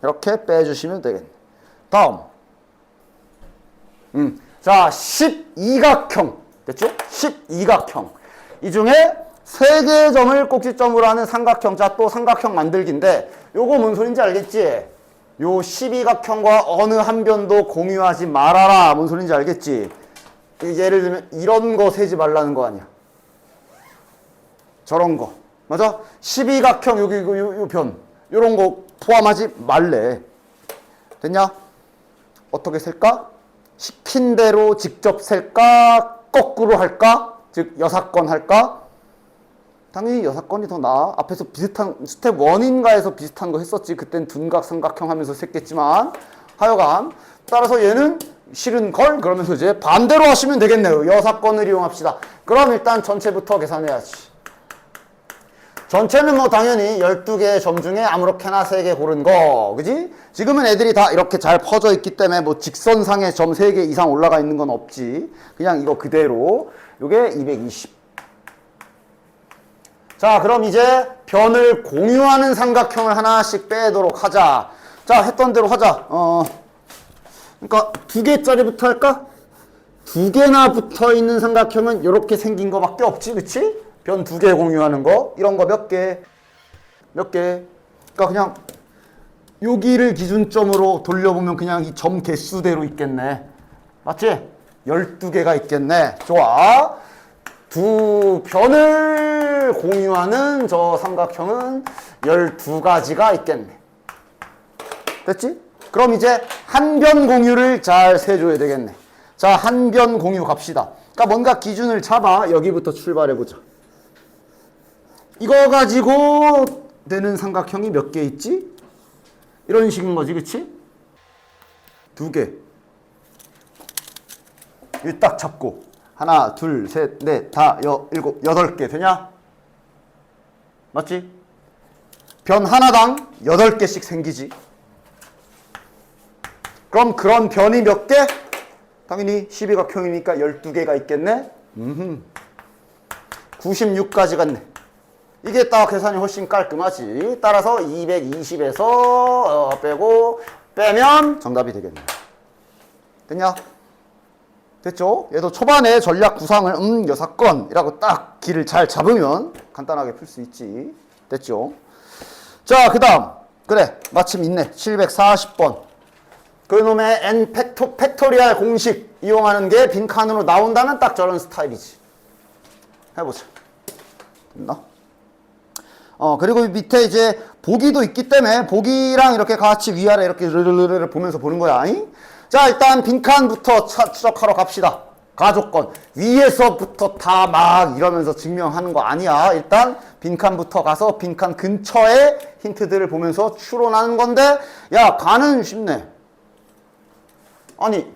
이렇게 빼주시면 되겠네. 다음. 자, 12각형. 됐죠? 12각형. 이 중에 세 개의 점을 꼭지점으로 하는 삼각형. 자, 또 삼각형 만들기인데 요거 뭔 소린지 알겠지? 요 12각형과 어느 한 변도 공유하지 말아라. 뭔 소린지 알겠지? 예를 들면 이런 거 세지 말라는 거 아니야. 저런 거. 맞아? 12각형 여기 요 변. 요런 거 포함하지 말래. 됐냐? 어떻게 셀까? 시킨 대로 직접 셀까? 거꾸로 할까? 즉 여사건 할까? 당연히 여사건이 더 나아. 앞에서 비슷한 스텝 1인가에서 비슷한 거 했었지. 그땐 둔각 삼각형 하면서 셌겠지만 하여간 따라서 얘는 싫은 걸 그러면서 이제 반대로 하시면 되겠네요. 여사건을 이용합시다. 그럼 일단 전체부터 계산해야지. 전체는 뭐 당연히 12개의 점 중에 아무렇게나 3개 고른 거. 그지? 지금은 애들이 다 이렇게 잘 퍼져 있기 때문에 뭐 직선상에 점 3개 이상 올라가 있는 건 없지. 그냥 이거 그대로. 요게 220. 자, 그럼 이제 변을 공유하는 삼각형을 하나씩 빼도록 하자. 자, 했던 대로 하자. 그러니까 2개짜리부터 할까? 2개나 붙어 있는 삼각형은 이렇게 생긴 거밖에 없지, 그치? 변 2개 공유하는 거, 이런 거 몇 개? 그러니까 그냥 여기를 기준점으로 돌려보면 그냥 이 점 개수대로 있겠네. 맞지? 12개가 있겠네. 좋아. 두 변을 공유하는 저 삼각형은 12가지가 있겠네. 됐지? 그럼 이제 한 변 공유를 잘 세줘야 되겠네. 자, 한 변 공유 갑시다. 그러니까 뭔가 기준을 잡아. 여기부터 출발해보자. 이거 가지고 되는 삼각형이 몇 개 있지? 이런 식인 거지, 그치? 2개. 여기 딱 잡고. 하나, 둘, 셋, 넷, 다, 일곱, 8개 되냐? 맞지? 변 하나당 8개씩 생기지. 그럼 그런 변이 몇 개? 당연히 12각형이니까 12개가 있겠네? 96까지 갔네. 이게 딱 계산이 훨씬 깔끔하지. 따라서 220에서 빼면 정답이 되겠네. 됐냐? 됐죠? 얘도 초반에 전략 구상을 여사건이라고 딱 길을 잘 잡으면 간단하게 풀 수 있지. 됐죠? 자, 그 다음. 그래, 마침 있네. 740번. 그놈의 n 팩토리얼 공식 이용하는 게 빈칸으로 나온다면 딱 저런 스타일이지. 해보자. 됐나? 그리고 밑에 이제 보기도 있기 때문에 보기랑 이렇게 같이 위아래 이렇게 르르르르 보면서 보는 거야. 자, 일단 빈칸부터 추적하러 갑시다. 가조건. 위에서부터 다 막 이러면서 증명하는 거 아니야. 일단 빈칸부터 가서 빈칸 근처에 힌트들을 보면서 추론하는 건데, 야, 가는 쉽네. 아니,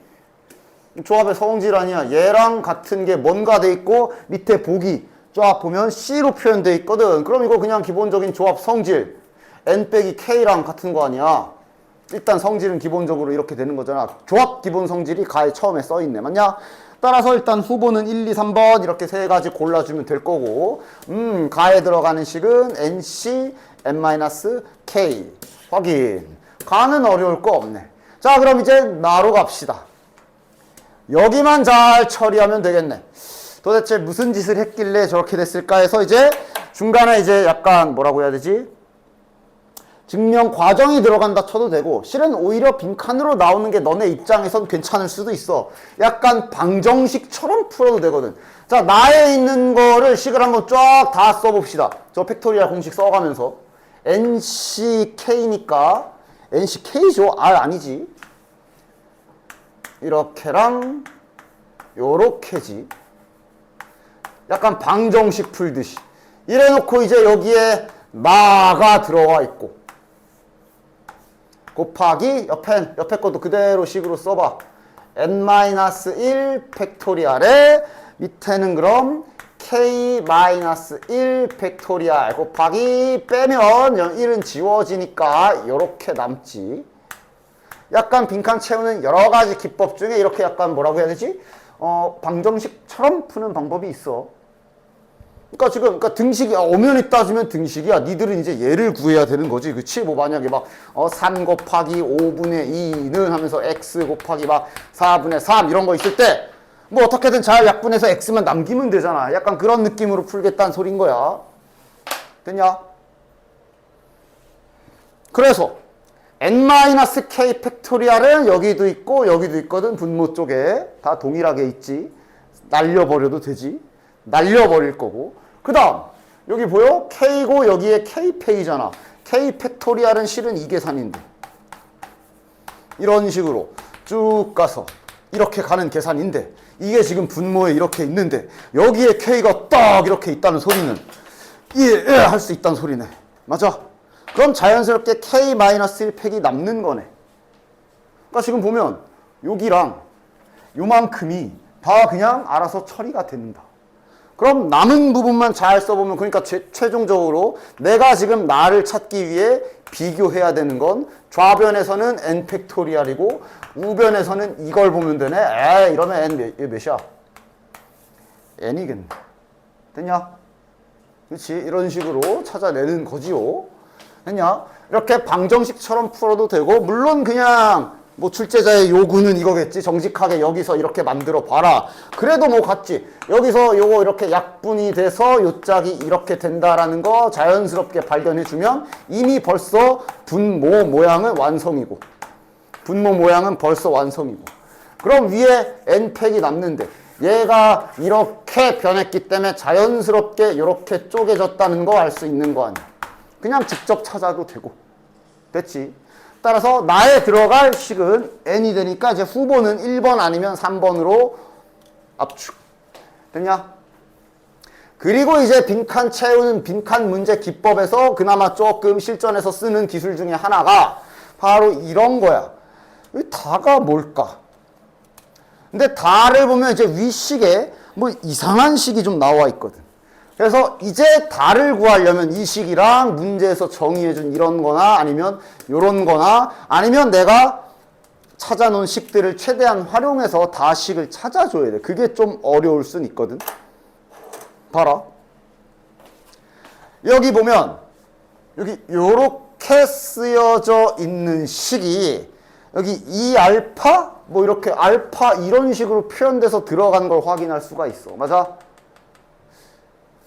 조합의 성질 아니야. 얘랑 같은 게 뭔가 돼 있고 밑에 보기 쫙 보면 C로 표현돼 있거든. 그럼 이거 그냥 기본적인 조합 성질 N 빼기 K랑 같은 거 아니야. 일단 성질은 기본적으로 이렇게 되는 거잖아. 조합 기본 성질이 가에 처음에 써있네. 맞냐? 따라서 일단 후보는 1, 2, 3번 이렇게 세 가지 골라주면 될 거고, 가에 들어가는 식은 NC, N-K 확인. 가는 어려울 거 없네. 자, 그럼 이제 나로 갑시다. 여기만 잘 처리하면 되겠네. 도대체 무슨 짓을 했길래 저렇게 됐을까 해서 이제 중간에 이제 약간 뭐라고 해야 되지? 증명 과정이 들어간다 쳐도 되고, 실은 오히려 빈칸으로 나오는 게 너네 입장에선 괜찮을 수도 있어. 약간 방정식처럼 풀어도 되거든. 자, 나에 있는 거를 식을 한번 쫙 다 써봅시다. 저 팩토리얼 공식 써가면서. NCK니까 NCK죠? 아니지. 이렇게랑 요렇게지. 약간 방정식 풀듯이. 이래놓고 이제 여기에 나가 들어와 있고, 곱하기 옆에 것도 그대로 식으로 써봐. n-1 팩토리얼에 밑에는 그럼 k-1 팩토리얼 곱하기 빼면 1은 지워지니까 이렇게 남지. 약간 빈칸 채우는 여러 가지 기법 중에 이렇게 약간 뭐라고 해야 되지? 방정식처럼 푸는 방법이 있어. 그러니까 지금 등식이 엄연히 따지면 등식이야. 니들은 이제 얘를 구해야 되는 거지, 그치? 뭐 만약에 막 3 곱하기 5분의 2는 하면서 x 곱하기 막 4분의 3 이런 거 있을 때 뭐 어떻게든 잘 약분해서 x만 남기면 되잖아. 약간 그런 느낌으로 풀겠다는 소린 거야. 됐냐? 그래서 n-k 팩토리얼은 여기도 있고 여기도 있거든. 분모 쪽에 다 동일하게 있지. 날려버려도 되지. 날려버릴 거고. 그 다음 여기 보여? k고 여기에 k팩이잖아. k 팩토리얼은 실은 이 계산인데 이런 식으로 쭉 가서 이렇게 가는 계산인데 이게 지금 분모에 이렇게 있는데 여기에 k가 딱 이렇게 있다는 소리는 할 수 있다는 소리네. 맞아? 그럼 자연스럽게 k-1팩이 남는 거네. 그러니까 지금 보면 여기랑 요만큼이 다 그냥 알아서 처리가 된다. 그럼 남은 부분만 잘 써보면 그러니까 최종적으로 내가 지금 나를 찾기 위해 비교해야 되는 건 좌변에서는 n 팩토리얼이고 우변에서는 이걸 보면 되네. 에이 이러면 n 몇이야? n이겠네. 됐냐? 그렇지? 이런 식으로 찾아내는 거지요. 됐냐? 이렇게 방정식처럼 풀어도 되고 물론 그냥 뭐 출제자의 요구는 이거겠지. 정직하게 여기서 이렇게 만들어 봐라. 그래도 뭐 같지. 여기서 요거 이렇게 약분이 돼서 요 짝이 이렇게 된다라는 거 자연스럽게 발견해 주면 이미 벌써 분모 모양은 완성이고 분모 모양은 벌써 완성이고 그럼 위에 n팩이 남는데 얘가 이렇게 변했기 때문에 자연스럽게 이렇게 쪼개졌다는 거 알 수 있는 거 아니야. 그냥 직접 찾아도 되고. 됐지? 따라서 나에 들어갈 식은 n이 되니까 이제 후보는 1번 아니면 3번으로 압축. 됐냐? 그리고 이제 빈칸 채우는 빈칸 문제 기법에서 그나마 조금 실전에서 쓰는 기술 중에 하나가 바로 이런 거야. 이 다가 뭘까? 근데 다를 보면 이제 위식에 뭐 이상한 식이 좀 나와 있거든. 그래서 이제 다를 구하려면 이 식이랑 문제에서 정의해준 이런 거나 아니면 요런 거나 아니면 내가 찾아놓은 식들을 최대한 활용해서 다식을 찾아줘야 돼. 그게 좀 어려울 순 있거든. 봐라. 여기 보면 여기 요렇게 쓰여져 있는 식이 여기 2알파 뭐 이렇게 알파 이런 식으로 표현돼서 들어간 걸 확인할 수가 있어. 맞아?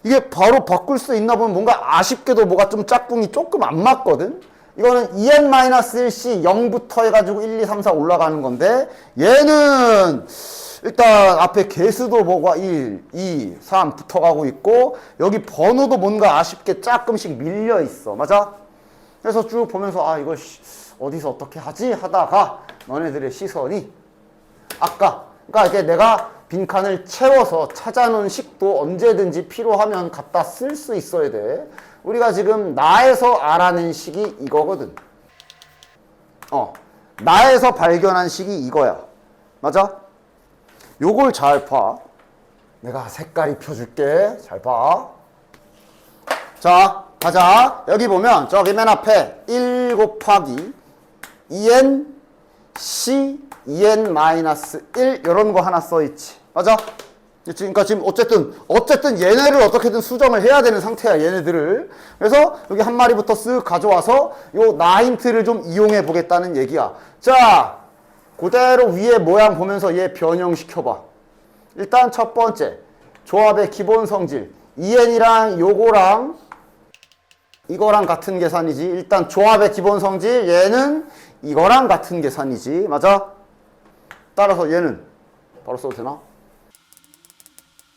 이게 바로 바꿀 수 있나 보면 뭔가 아쉽게도 뭐가 좀 짝꿍이 조금 안 맞거든. 이거는 2n-1c 0부터 해가지고 1, 2, 3, 4 올라가는 건데 얘는 일단 앞에 개수도 뭐가 1, 2, 3 붙어가고 있고 여기 번호도 뭔가 아쉽게 조금씩 밀려 있어. 맞아? 그래서 쭉 보면서 아 이거 어디서 어떻게 하지? 하다가 너네들의 시선이 아까 그러니까 이게 내가 빈칸을 채워서 찾아놓은 식도 언제든지 필요하면 갖다 쓸 수 있어야 돼. 우리가 지금 나에서 알아낸 식이 이거거든. 나에서 발견한 식이 이거야. 맞아? 요걸 잘 봐. 내가 색깔 입혀줄게. 잘 봐. 자, 가자. 여기 보면 저기 맨 앞에 1 곱하기 2n c 2n-1 이런 거 하나 써있지. 맞아? 그러니까 지금 어쨌든 얘네를 어떻게든 수정을 해야 되는 상태야. 얘네들을. 그래서 여기 한 마리부터 쓱 가져와서 요 나 힌트를 좀 이용해 보겠다는 얘기야. 자, 그대로 위에 모양 보면서 얘 변형시켜봐. 일단 첫 번째 조합의 기본 성질 2n이랑 요거랑 이거랑 같은 계산이지. 일단 조합의 기본 성질 얘는 이거랑 같은 계산이지. 맞아? 따라서 얘는 바로 써도 되나?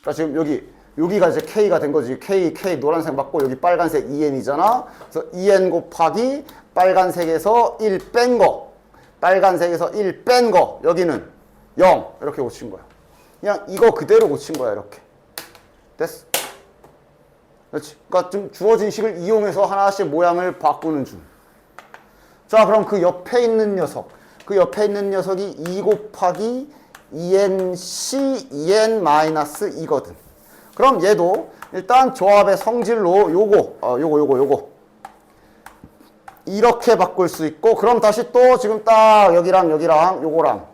그러니까 지금 여기가 이제 K가 된 거지. K 노란색 맞고 여기 빨간색 2n이잖아. 그래서 2n 곱하기 빨간색에서 1 뺀 거. 빨간색에서 1 뺀 거. 여기는 0. 이렇게 고친 거야. 그냥 이거 그대로 고친 거야. 이렇게. 됐어? 그렇지. 그러니까 좀 주어진 식을 이용해서 하나씩 모양을 바꾸는 중. 자, 그럼 그 옆에 있는 녀석. 그 옆에 있는 녀석이 2 곱하기 2nc 2n-2거든. 그럼 얘도 일단 조합의 성질로 요거 이렇게 바꿀 수 있고 그럼 다시 또 지금 딱 여기랑 요거랑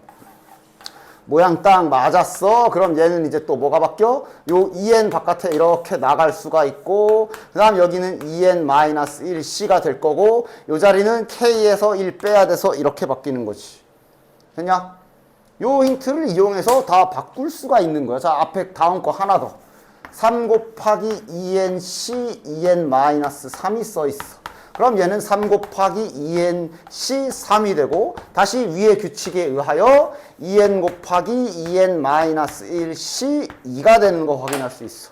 모양 딱 맞았어. 그럼 얘는 이제 또 뭐가 바뀌어? 요 2n 바깥에 이렇게 나갈 수가 있고 그 다음 여기는 2n-1c가 될 거고 요 자리는 k에서 1 빼야 돼서 이렇게 바뀌는 거지. 됐냐? 요 힌트를 이용해서 다 바꿀 수가 있는 거야. 자, 앞에 다음 거 하나 더. 3 곱하기 2nc 2n-3이 써 있어. 그럼 얘는 3 곱하기 2nc 3이 되고 다시 위의 규칙에 의하여 2n 곱하기 2n-1c 2가 되는 거 확인할 수 있어.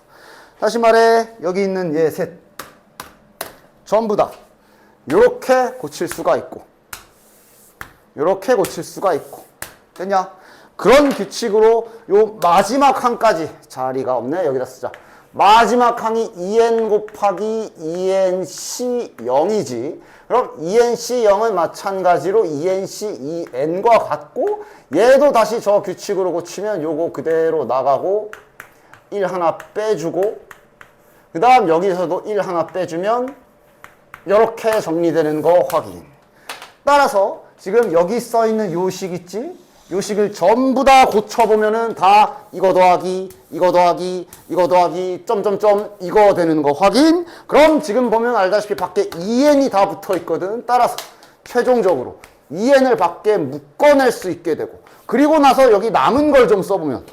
다시 말해 여기 있는 얘 셋 전부 다 요렇게 고칠 수가 있고 요렇게 고칠 수가 있고 됐냐? 그런 규칙으로 요 마지막 항까지 자리가 없네. 여기다 쓰자. 마지막 항이 2n 곱하기 2nc 0이지. 그럼 2nc 0은 마찬가지로 2nc 2n과 같고 얘도 다시 저 규칙으로 고치면 요거 그대로 나가고 1 하나 빼주고 그 다음 여기서도 1 하나 빼주면 이렇게 정리되는 거 확인. 따라서 지금 여기 써있는 요 식 있지? 요 식을 전부 다 고쳐보면은 다 이거 더하기, 이거 더하기, 이거 더하기, 점점점 이거 되는 거 확인. 그럼 지금 보면 알다시피 밖에 2n이 다 붙어 있거든. 따라서 최종적으로 2n을 밖에 묶어낼 수 있게 되고 그리고 나서 여기 남은 걸 좀 써보면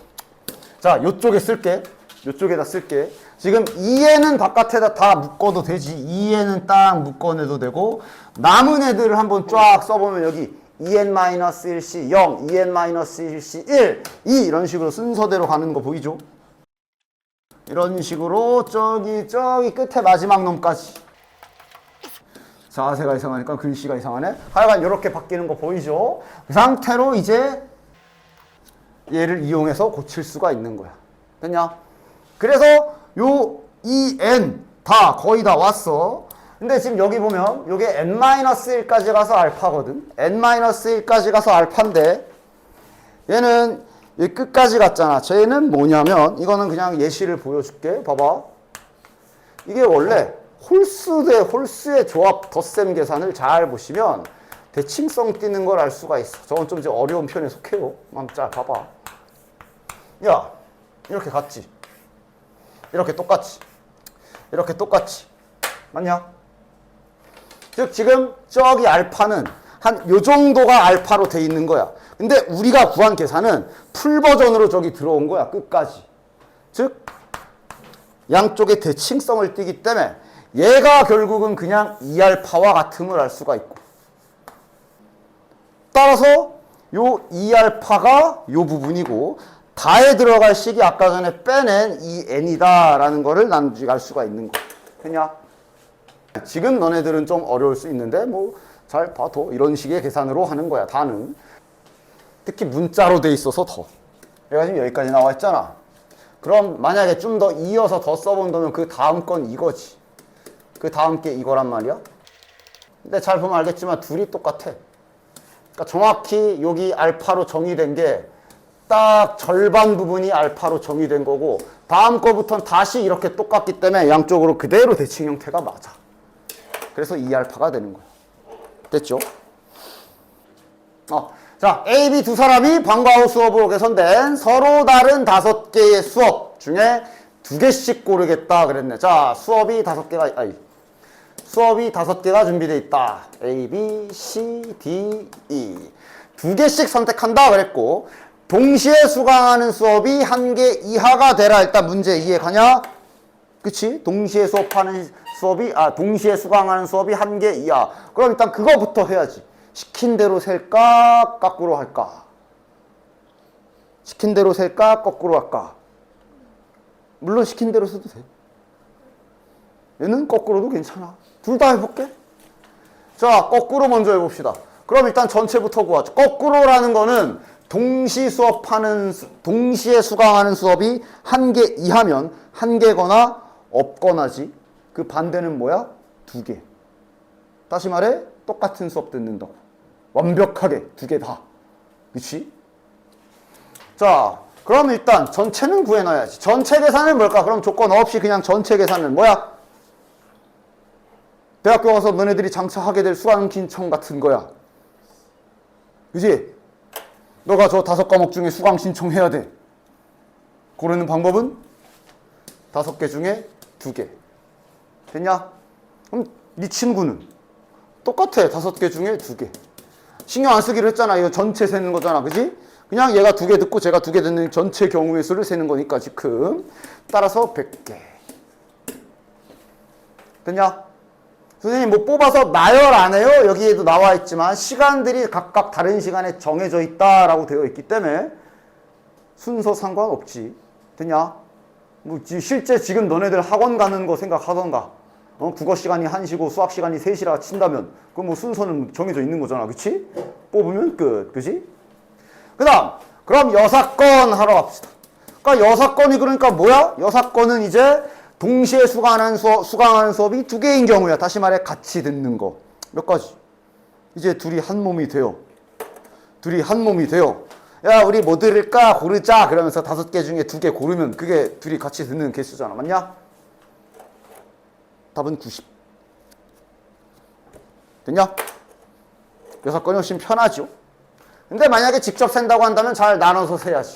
자, 요쪽에 쓸게. 요쪽에다 쓸게. 지금 2n은 바깥에다 다 묶어도 되지. 2n은 딱 묶어내도 되고 남은 애들을 한번 쫙 써보면 여기 2n-1c 0, 2n-1c 1, 2 이런 식으로 순서대로 가는 거 보이죠? 이런 식으로 저기 끝에 마지막 놈까지. 자세가 이상하니까 글씨가 이상하네. 하여간 이렇게 바뀌는 거 보이죠? 그 상태로 이제 얘를 이용해서 고칠 수가 있는 거야. 됐냐? 그래서 요 2n 다 거의 다 왔어. 근데 지금 여기 보면 요게 n-1까지 가서 알파거든. n-1까지 가서 알파인데 얘는 여기 끝까지 갔잖아. 쟤는 뭐냐면 이거는 그냥 예시를 보여줄게. 봐봐. 이게 원래 홀수 대 홀수의 조합 덧셈 계산을 잘 보시면 대칭성 띄는 걸 알 수가 있어. 저건 좀 이제 어려운 편에 속해요. 한번 잘 봐봐. 야, 이렇게 같지? 이렇게 똑같지? 이렇게 똑같지? 맞냐? 즉 지금 저기 알파는 한 요 정도가 알파로 돼 있는 거야. 근데 우리가 구한 계산은 풀 버전으로 저기 들어온 거야. 끝까지. 즉 양쪽에 대칭성을 띠기 때문에 얘가 결국은 그냥 2알파와 같음을 알 수가 있고 따라서 요 2알파가 요 부분이고 다에 들어갈 식이 아까 전에 빼낸 이 n이다 라는 거를 난 알 수가 있는 거야. 됐냐? 지금 너네들은 좀 어려울 수 있는데 뭐 잘 봐도 이런 식의 계산으로 하는 거야. 다는 특히 문자로 돼 있어서 더 얘가 지금 여기까지 나와 있잖아. 그럼 만약에 좀 더 이어서 더 써본다면 그 다음 건 이거지. 그 다음 게 이거란 말이야. 근데 잘 보면 알겠지만 둘이 똑같아. 그러니까 정확히 여기 알파로 정의된 게 딱 절반 부분이 알파로 정의된 거고 다음 거부터는 다시 이렇게 똑같기 때문에 양쪽으로 그대로 대칭 형태가 맞아. 그래서 2알파가 되는 거야. 됐죠? 자, A, B 두 사람이 방과 후 수업으로 개선된 서로 다른 5개의 수업 중에 2개씩 고르겠다 그랬네. 자, 수업이 5개가 준비되어 있다. A, B, C, D, E. 2개씩 선택한다 그랬고 동시에 수강하는 수업이 1개 이하가 되라. 일단 문제 이해 가냐? 그치? 동시에 수강하는 수업이 1개 이하. 그럼 일단 그거부터 해야지. 시킨 대로 셀까? 거꾸로 할까? 시킨 대로 셀까? 거꾸로 할까? 물론 시킨 대로 써도 돼. 얘는 거꾸로도 괜찮아. 둘 다 해볼게. 자, 거꾸로 먼저 해봅시다. 그럼 일단 전체부터 구하죠. 거꾸로라는 거는 동시에 수강하는 수업이 1개 이하면 1개거나 없거나지. 그 반대는 뭐야? 2개. 다시 말해 똑같은 수업 듣는다고. 완벽하게 2개 다. 그치? 자, 그럼 일단 전체는 구해놔야지. 전체 계산은 뭘까? 그럼 조건 없이 그냥 전체 계산은 뭐야? 대학교 가서 너네들이 장차 하게 될 수강 신청 같은 거야. 그치? 너가 저 5과목 중에 수강 신청해야 돼. 고르는 방법은 5개 중에 2개. 됐냐? 그럼 네 친구는 똑같아. 5개 중에 2개. 신경 안 쓰기로 했잖아. 이거 전체 세는 거잖아. 그지? 그냥 얘가 2개 듣고 제가 2개 듣는 전체 경우의 수를 세는 거니까 지금. 따라서 100개. 됐냐? 선생님 뭐 뽑아서 나열 안 해요? 여기에도 나와 있지만 시간들이 각각 다른 시간에 정해져 있다라고 되어 있기 때문에 순서 상관없지. 됐냐? 뭐 실제 지금 너네들 학원 가는 거 생각하던가. 국어 시간이 1시고 수학 시간이 3시라 친다면 그럼 뭐 순서는 정해져 있는 거잖아. 그치? 뽑으면 끝. 그치? 그 다음 그럼 여사건 하러 갑시다. 그러니까 여사건이 그러니까 뭐야? 여사건은 이제 동시에 수강하는 수업이 2개인 경우야. 다시 말해 같이 듣는 거. 몇 가지? 이제 둘이 한 몸이 돼요. 둘이 한 몸이 돼요. 야 우리 뭐 들을까 고르자 그러면서 5개 중에 2개 고르면 그게 둘이 같이 듣는 개수잖아. 맞냐? 답은 90. 됐냐? 여사건이 훨씬 편하죠. 근데 만약에 직접 센다고 한다면 잘 나눠서 세야지.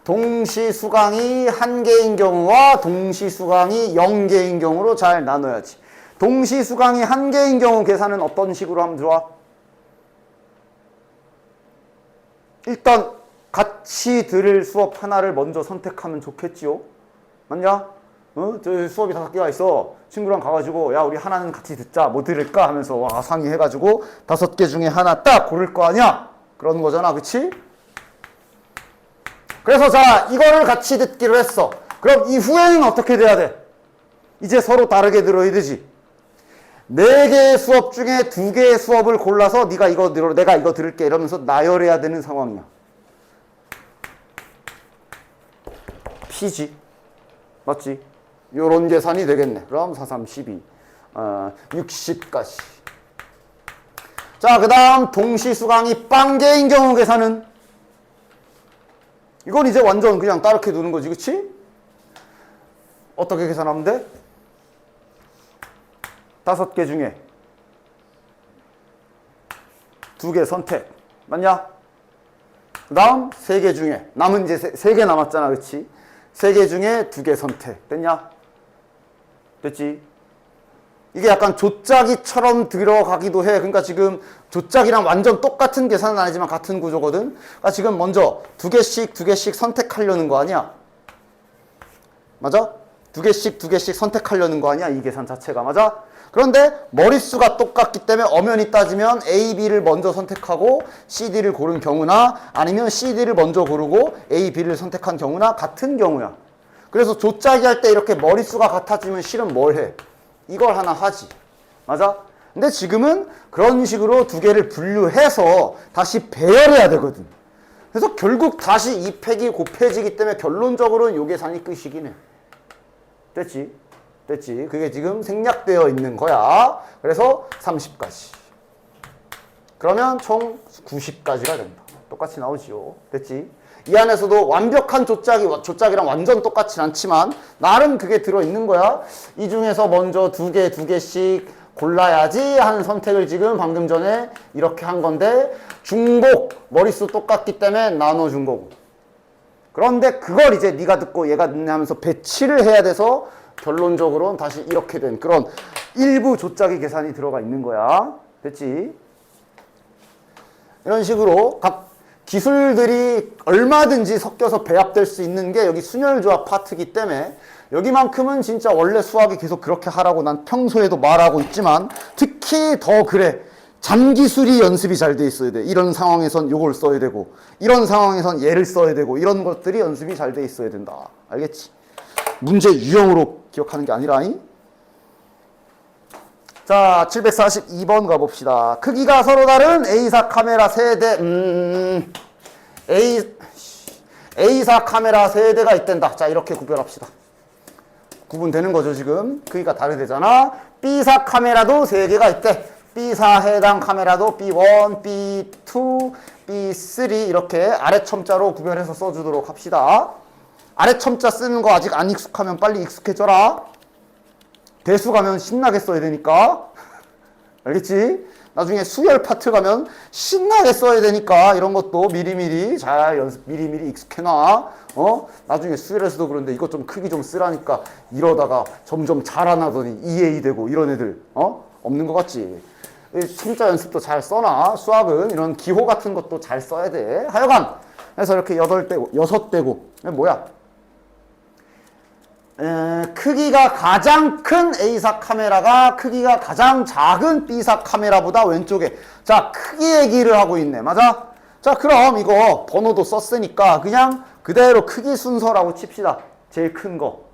동시 수강이 1개인 경우와 동시 수강이 0개인 경우로 잘 나눠야지. 동시 수강이 1개인 경우 계산은 어떤 식으로 하면 좋아? 일단 같이 들을 수업 하나를 먼저 선택하면 좋겠지요. 맞냐? 저 수업이 5개가 있어. 친구랑 가가지고 야 우리 하나는 같이 듣자. 뭐 들을까? 하면서 와 상의해가지고 5개 중에 하나 딱 고를 거 아니야? 그런 거잖아. 그치? 그래서 자 이거를 같이 듣기로 했어. 그럼 이후에는 어떻게 돼야 돼? 이제 서로 다르게 들어야 되지. 4개의 수업 중에 2개의 수업을 골라서 네가 이거 들어 내가 이거 들을게 이러면서 나열해야 되는 상황이야. P지. 맞지? 요런 계산이 되겠네. 그럼 4, 3, 12 60까지. 자 그 다음 동시 수강이 0개인 경우 계산은 이건 이제 완전 그냥 따르게 두는 거지. 그치? 어떻게 계산하면 돼? 5개 중에 2개 선택. 맞냐? 그 다음 3개 중에 남은 이제 3개 남았잖아. 그치? 3개 중에 2개 선택. 됐냐? 됐지? 이게 약간 조짜기처럼 들어가기도 해. 그러니까 지금 조짜기랑 완전 똑같은 계산은 아니지만 같은 구조거든. 그러니까 지금 먼저 2개씩 선택하려는 거 아니야? 맞아? 2개씩 선택하려는 거 아니야? 이 계산 자체가. 맞아? 그런데 머릿수가 똑같기 때문에 엄연히 따지면 A, B를 먼저 선택하고 C, D를 고른 경우나 아니면 C, D를 먼저 고르고 A, B를 선택한 경우나 같은 경우야. 그래서 조짜기 할 때 이렇게 머릿수가 같아지면 실은 뭘 해? 이걸 하나 하지. 맞아? 근데 지금은 그런 식으로 2개를 분류해서 다시 배열해야 되거든. 그래서 결국 다시 2팩이 곱해지기 때문에 결론적으로는 요 계산이 끝이긴 해. 됐지? 됐지? 그게 지금 생략되어 있는 거야. 그래서 30까지. 그러면 총 90까지가 된다. 똑같이 나오지요. 됐지? 이 안에서도 완벽한 조짜기랑 완전 똑같진 않지만 나름 그게 들어있는 거야. 이 중에서 먼저 2개씩 골라야지 하는 선택을 지금 방금 전에 이렇게 한 건데 중복, 머릿수 똑같기 때문에 나눠준 거고. 그런데 그걸 이제 네가 듣고 얘가 듣냐 하면서 배치를 해야 돼서 결론적으로는 다시 이렇게 된 그런 일부 조짜기 계산이 들어가 있는 거야. 됐지? 이런 식으로 각 기술들이 얼마든지 섞여서 배합될 수 있는 게 여기 순혈조합 파트이기 때문에 여기만큼은 진짜 원래 수학이 계속 그렇게 하라고 난 평소에도 말하고 있지만 특히 더 그래. 잠기술이 연습이 잘 돼 있어야 돼. 이런 상황에선 요걸 써야 되고 이런 상황에선 얘를 써야 되고 이런 것들이 연습이 잘 돼 있어야 된다. 알겠지? 문제 유형으로 기억하는 게 아니라잉. 자, 742번 가봅시다. 크기가 서로 다른 A사 카메라 세대, A사 카메라 세대가 있댄다. 자, 이렇게 구별합시다. 구분되는 거죠, 지금. 크기가 다르대잖아. B사 카메라도 3개가 있대. B사 해당 카메라도 B1, B2, B3 이렇게 아래 첨자로 구별해서 써주도록 합시다. 아래 첨자 쓰는 거 아직 안 익숙하면 빨리 익숙해져라. 대수 가면 신나게 써야 되니까. 알겠지? 나중에 수열 파트 가면 신나게 써야 되니까 이런 것도 미리미리 잘 미리미리 익숙해놔. 나중에 수열에서도 그런데 이것 좀 크기 좀 쓰라니까 이러다가 점점 자라나더니 EA 되고 이런 애들, 없는 것 같지? 첨자 연습도 잘 써놔. 수학은 이런 기호 같은 것도 잘 써야 돼. 하여간 그래서 이렇게 8대고 6대고 뭐야? 크기가 가장 큰 A사 카메라가 크기가 가장 작은 B사 카메라보다 왼쪽에. 자, 크기 얘기를 하고 있네. 맞아? 자, 그럼 이거 번호도 썼으니까 그냥 그대로 크기 순서라고 칩시다. 제일 큰 거,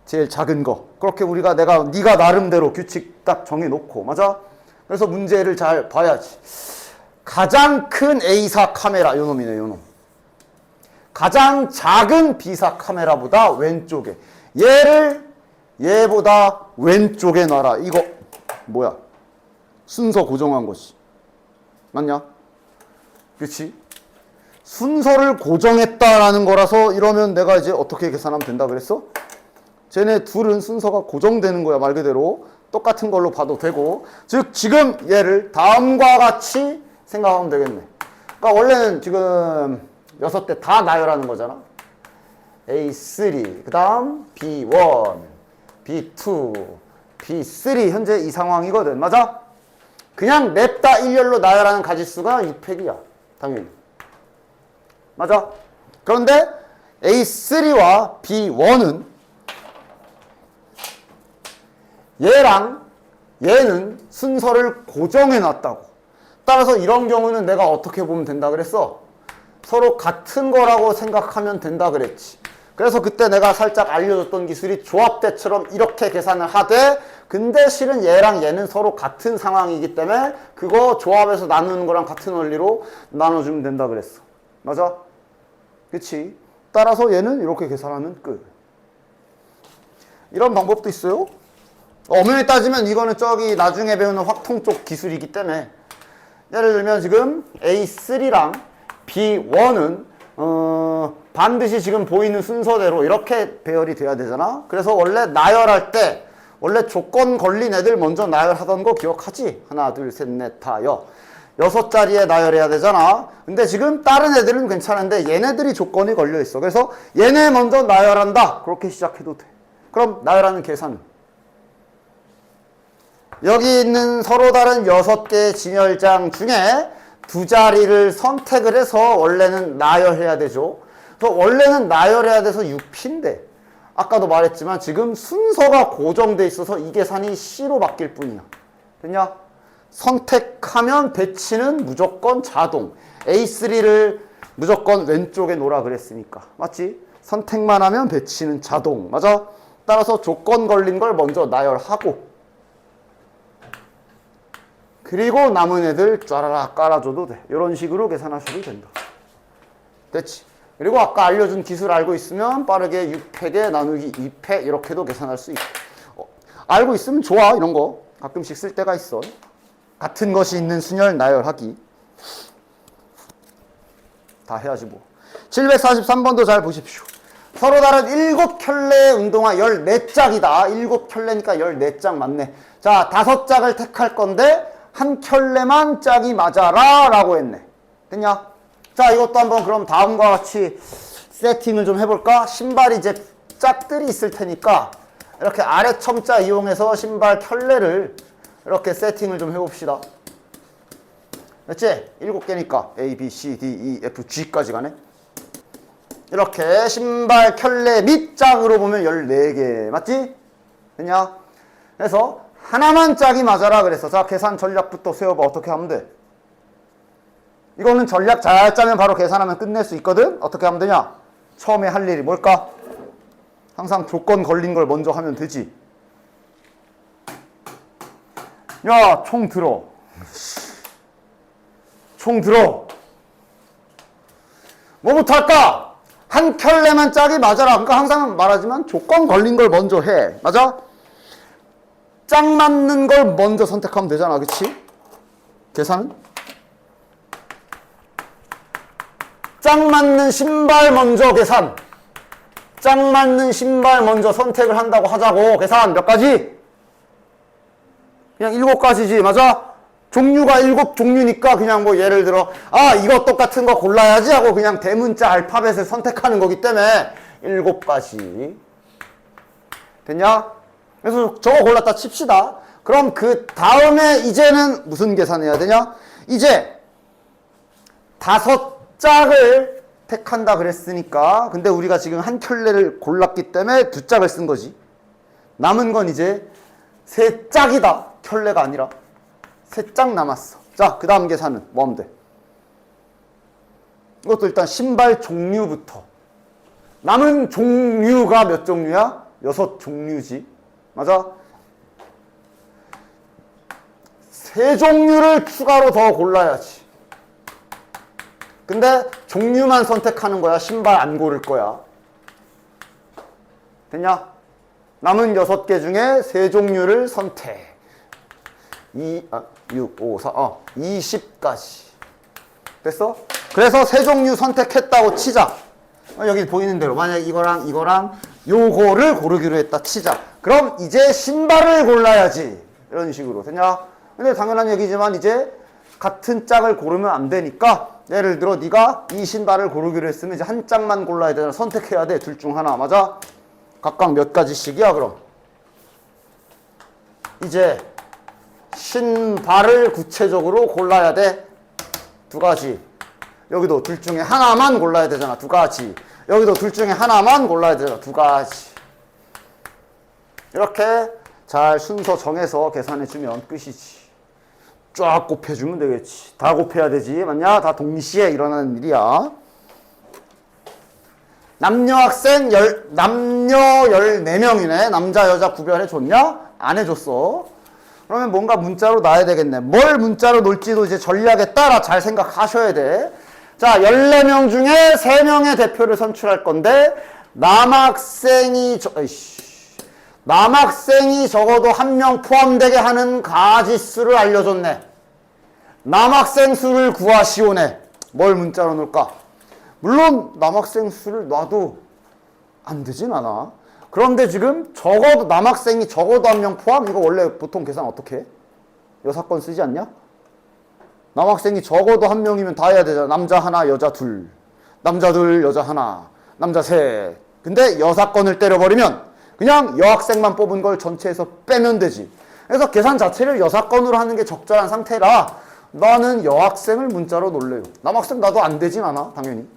제일 작은 거. 그렇게 네가 나름대로 규칙 딱 정해놓고. 맞아? 그래서 문제를 잘 봐야지. 가장 큰 A사 카메라, 요놈이네, 요놈. 가장 작은 B사 카메라보다 왼쪽에. 얘보다 왼쪽에 놔라. 이거 뭐야? 순서 고정한 것이. 맞냐? 그렇지? 순서를 고정했다라는 거라서 이러면 내가 이제 어떻게 계산하면 된다 그랬어? 쟤네 둘은 순서가 고정되는 거야. 말 그대로. 똑같은 걸로 봐도 되고. 즉 지금 얘를 다음과 같이 생각하면 되겠네. 그러니까 원래는 지금 6대 다 나열하는 거잖아. A3, 그 다음 B1, B2, B3 현재 이 상황이거든. 맞아? 그냥 냅다 일렬로 나열하는 가지수가 6팩이야. 당연히. 맞아? 그런데 A3와 B1은 얘랑 얘는 순서를 고정해 놨다고. 따라서 이런 경우는 내가 어떻게 보면 된다 그랬어? 서로 같은 거라고 생각하면 된다 그랬지. 그래서 그때 내가 살짝 알려줬던 기술이 조합대처럼 이렇게 계산을 하되, 근데 실은 얘랑 얘는 서로 같은 상황이기 때문에 그거 조합해서 나누는 거랑 같은 원리로 나눠주면 된다 그랬어. 맞아? 그치? 따라서 얘는 이렇게 계산하면 끝. 이런 방법도 있어요. 엄연히 따지면 이거는 저기 나중에 배우는 확통 쪽 기술이기 때문에, 예를 들면 지금 A3랑 B1은 반드시 지금 보이는 순서대로 이렇게 배열이 돼야 되잖아. 그래서 원래 나열할 때 원래 조건 걸린 애들 먼저 나열하던 거 기억하지? 하나, 둘, 셋, 넷, 다, 6자리에 나열해야 되잖아. 근데 지금 다른 애들은 괜찮은데 얘네들이 조건이 걸려 있어. 그래서 얘네 먼저 나열한다. 그렇게 시작해도 돼. 그럼 나열하는 계산은 여기 있는 서로 다른 6개의 진열장 중에 2자리를 선택을 해서 원래는 나열해야 되죠. 그래서 원래는 나열해야 돼서 6P인데 아까도 말했지만 지금 순서가 고정돼 있어서 이 계산이 C로 바뀔 뿐이야. 됐냐? 선택하면 배치는 무조건 자동. A3를 무조건 왼쪽에 놓으라 그랬으니까. 맞지? 선택만 하면 배치는 자동. 맞아? 따라서 조건 걸린 걸 먼저 나열하고, 그리고 남은 애들 쫘라락 깔아줘도 돼. 이런 식으로 계산하셔도 된다. 됐지? 그리고 아까 알려준 기술 알고 있으면 빠르게 6팩에 나누기 2팩 이렇게도 계산할 수 있고. 알고 있으면 좋아. 이런 거 가끔씩 쓸 때가 있어. 같은 것이 있는 순열 나열하기. 다 해야지 뭐. 743번도 잘 보십시오. 서로 다른 7켤레의 운동화 14짝이다. 7켤레니까 14짝 맞네. 자, 5짝을 택할 건데 한 켤레만 짝이 맞아라 라고 했네. 됐냐? 자, 이것도 한번 그럼 다음과 같이 세팅을 좀 해볼까? 신발 이제 짝들이 있을 테니까 이렇게 아래 첨자 이용해서 신발 켤레를 이렇게 세팅을 좀 해봅시다. 됐지? 7개니까 A, B, C, D, E, F, G까지 가네. 이렇게 신발 켤레 및 짝으로 보면 14개. 맞지? 됐냐? 그래서 하나만 짝이 맞아라 그랬어. 자, 계산 전략부터 세워봐. 어떻게 하면 돼? 이거는 전략 잘 짜면 바로 계산하면 끝낼 수 있거든? 어떻게 하면 되냐? 처음에 할 일이 뭘까? 항상 조건 걸린 걸 먼저 하면 되지. 야, 총 들어. 총 들어. 뭐부터 할까? 한 켤레만 짝이 맞아라. 그러니까 항상 말하지만 조건 걸린 걸 먼저 해. 맞아? 짝 맞는 걸 먼저 선택하면 되잖아. 그치? 계산은? 짝 맞는 신발 먼저 계산. 짝 맞는 신발 먼저 선택을 한다고 하자고. 계산 몇 가지? 그냥 7가지지. 맞아? 종류가 7종류니까 그냥 뭐 예를 들어 이거 똑같은 거 골라야지 하고 그냥 대문자 알파벳을 선택하는 거기 때문에 7가지. 됐냐? 그래서 저거 골랐다 칩시다. 그럼 그 다음에 이제는 무슨 계산해야 되냐? 이제 5짝을 택한다 그랬으니까, 근데 우리가 지금 한 켤레를 골랐기 때문에 2짝을 쓴 거지. 남은 건 이제 3짝이다. 켤레가 아니라 3짝 남았어. 자, 그 다음 계산은 뭐 하면 돼? 이것도 일단 신발 종류부터. 남은 종류가 몇 종류야? 6종류지. 맞아? 3종류를 추가로 더 골라야지. 근데 종류만 선택하는 거야. 신발 안 고를 거야. 됐냐? 남은 6개 중에 3종류를 선택. 6, 5, 4, 20까지. 됐어? 그래서 3종류 선택했다고 치자. 여기 보이는 대로 만약 이거랑 요거를 고르기로 했다 치자. 그럼 이제 신발을 골라야지. 이런 식으로. 됐냐? 근데 당연한 얘기지만 이제 같은 짝을 고르면 안 되니까, 예를 들어 네가 이 신발을 고르기로 했으면 이제 한 짝만 골라야 되잖아. 선택해야 돼. 둘 중 하나. 맞아? 각각 몇 가지씩이야 그럼? 이제 신발을 구체적으로 골라야 돼. 2가지. 여기도 둘 중에 하나만 골라야 되잖아. 2가지. 여기도 둘 중에 하나만 골라야 되잖아. 2가지. 이렇게 잘 순서 정해서 계산해주면 끝이지. 쫙 곱해주면 되겠지. 다 곱해야 되지. 맞냐? 다 동시에 일어나는 일이야. 남녀 14명이네. 남자, 여자 구별해줬냐? 안 해줬어. 그러면 뭔가 문자로 놔야 되겠네. 뭘 문자로 놓을지도 이제 전략에 따라 잘 생각하셔야 돼. 자, 14명 중에 3명의 대표를 선출할 건데, 남학생이 적어도 1명 포함되게 하는 가지수를 알려줬네. 남학생 수를 구하시오네. 뭘 문자로 놓을까? 물론 남학생 수를 놔도 안 되진 않아. 그런데 지금 적어도 남학생이 적어도 1명 포함? 이거 원래 보통 계산 어떻게 해? 여사건 쓰지 않냐? 남학생이 적어도 1명이면 다 해야 되잖아. 남자 하나, 여자 둘. 남자 둘, 여자 하나. 남자 셋. 근데 여사건을 때려버리면 그냥 여학생만 뽑은 걸 전체에서 빼면 되지. 그래서 계산 자체를 여사건으로 하는 게 적절한 상태라 나는 여학생을 문자로 놓을래요. 남학생 나도 안 되진 않아. 당연히.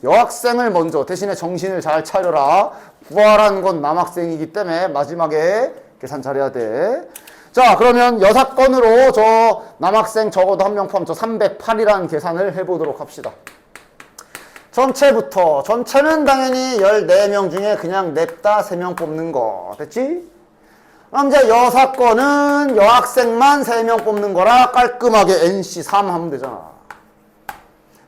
여학생을 먼저 대신에 정신을 잘 차려라. 부활한 건 남학생이기 때문에 마지막에 계산 잘해야 돼. 자, 그러면 여사건으로 저 남학생 적어도 1명 포함 저 308이라는 계산을 해보도록 합시다. 전체부터. 전체는 당연히 14명 중에 그냥 냅다 3명 뽑는 거. 됐지? 그럼 이제 여사건은 여학생만 3명 뽑는 거라 깔끔하게 NC3 하면 되잖아.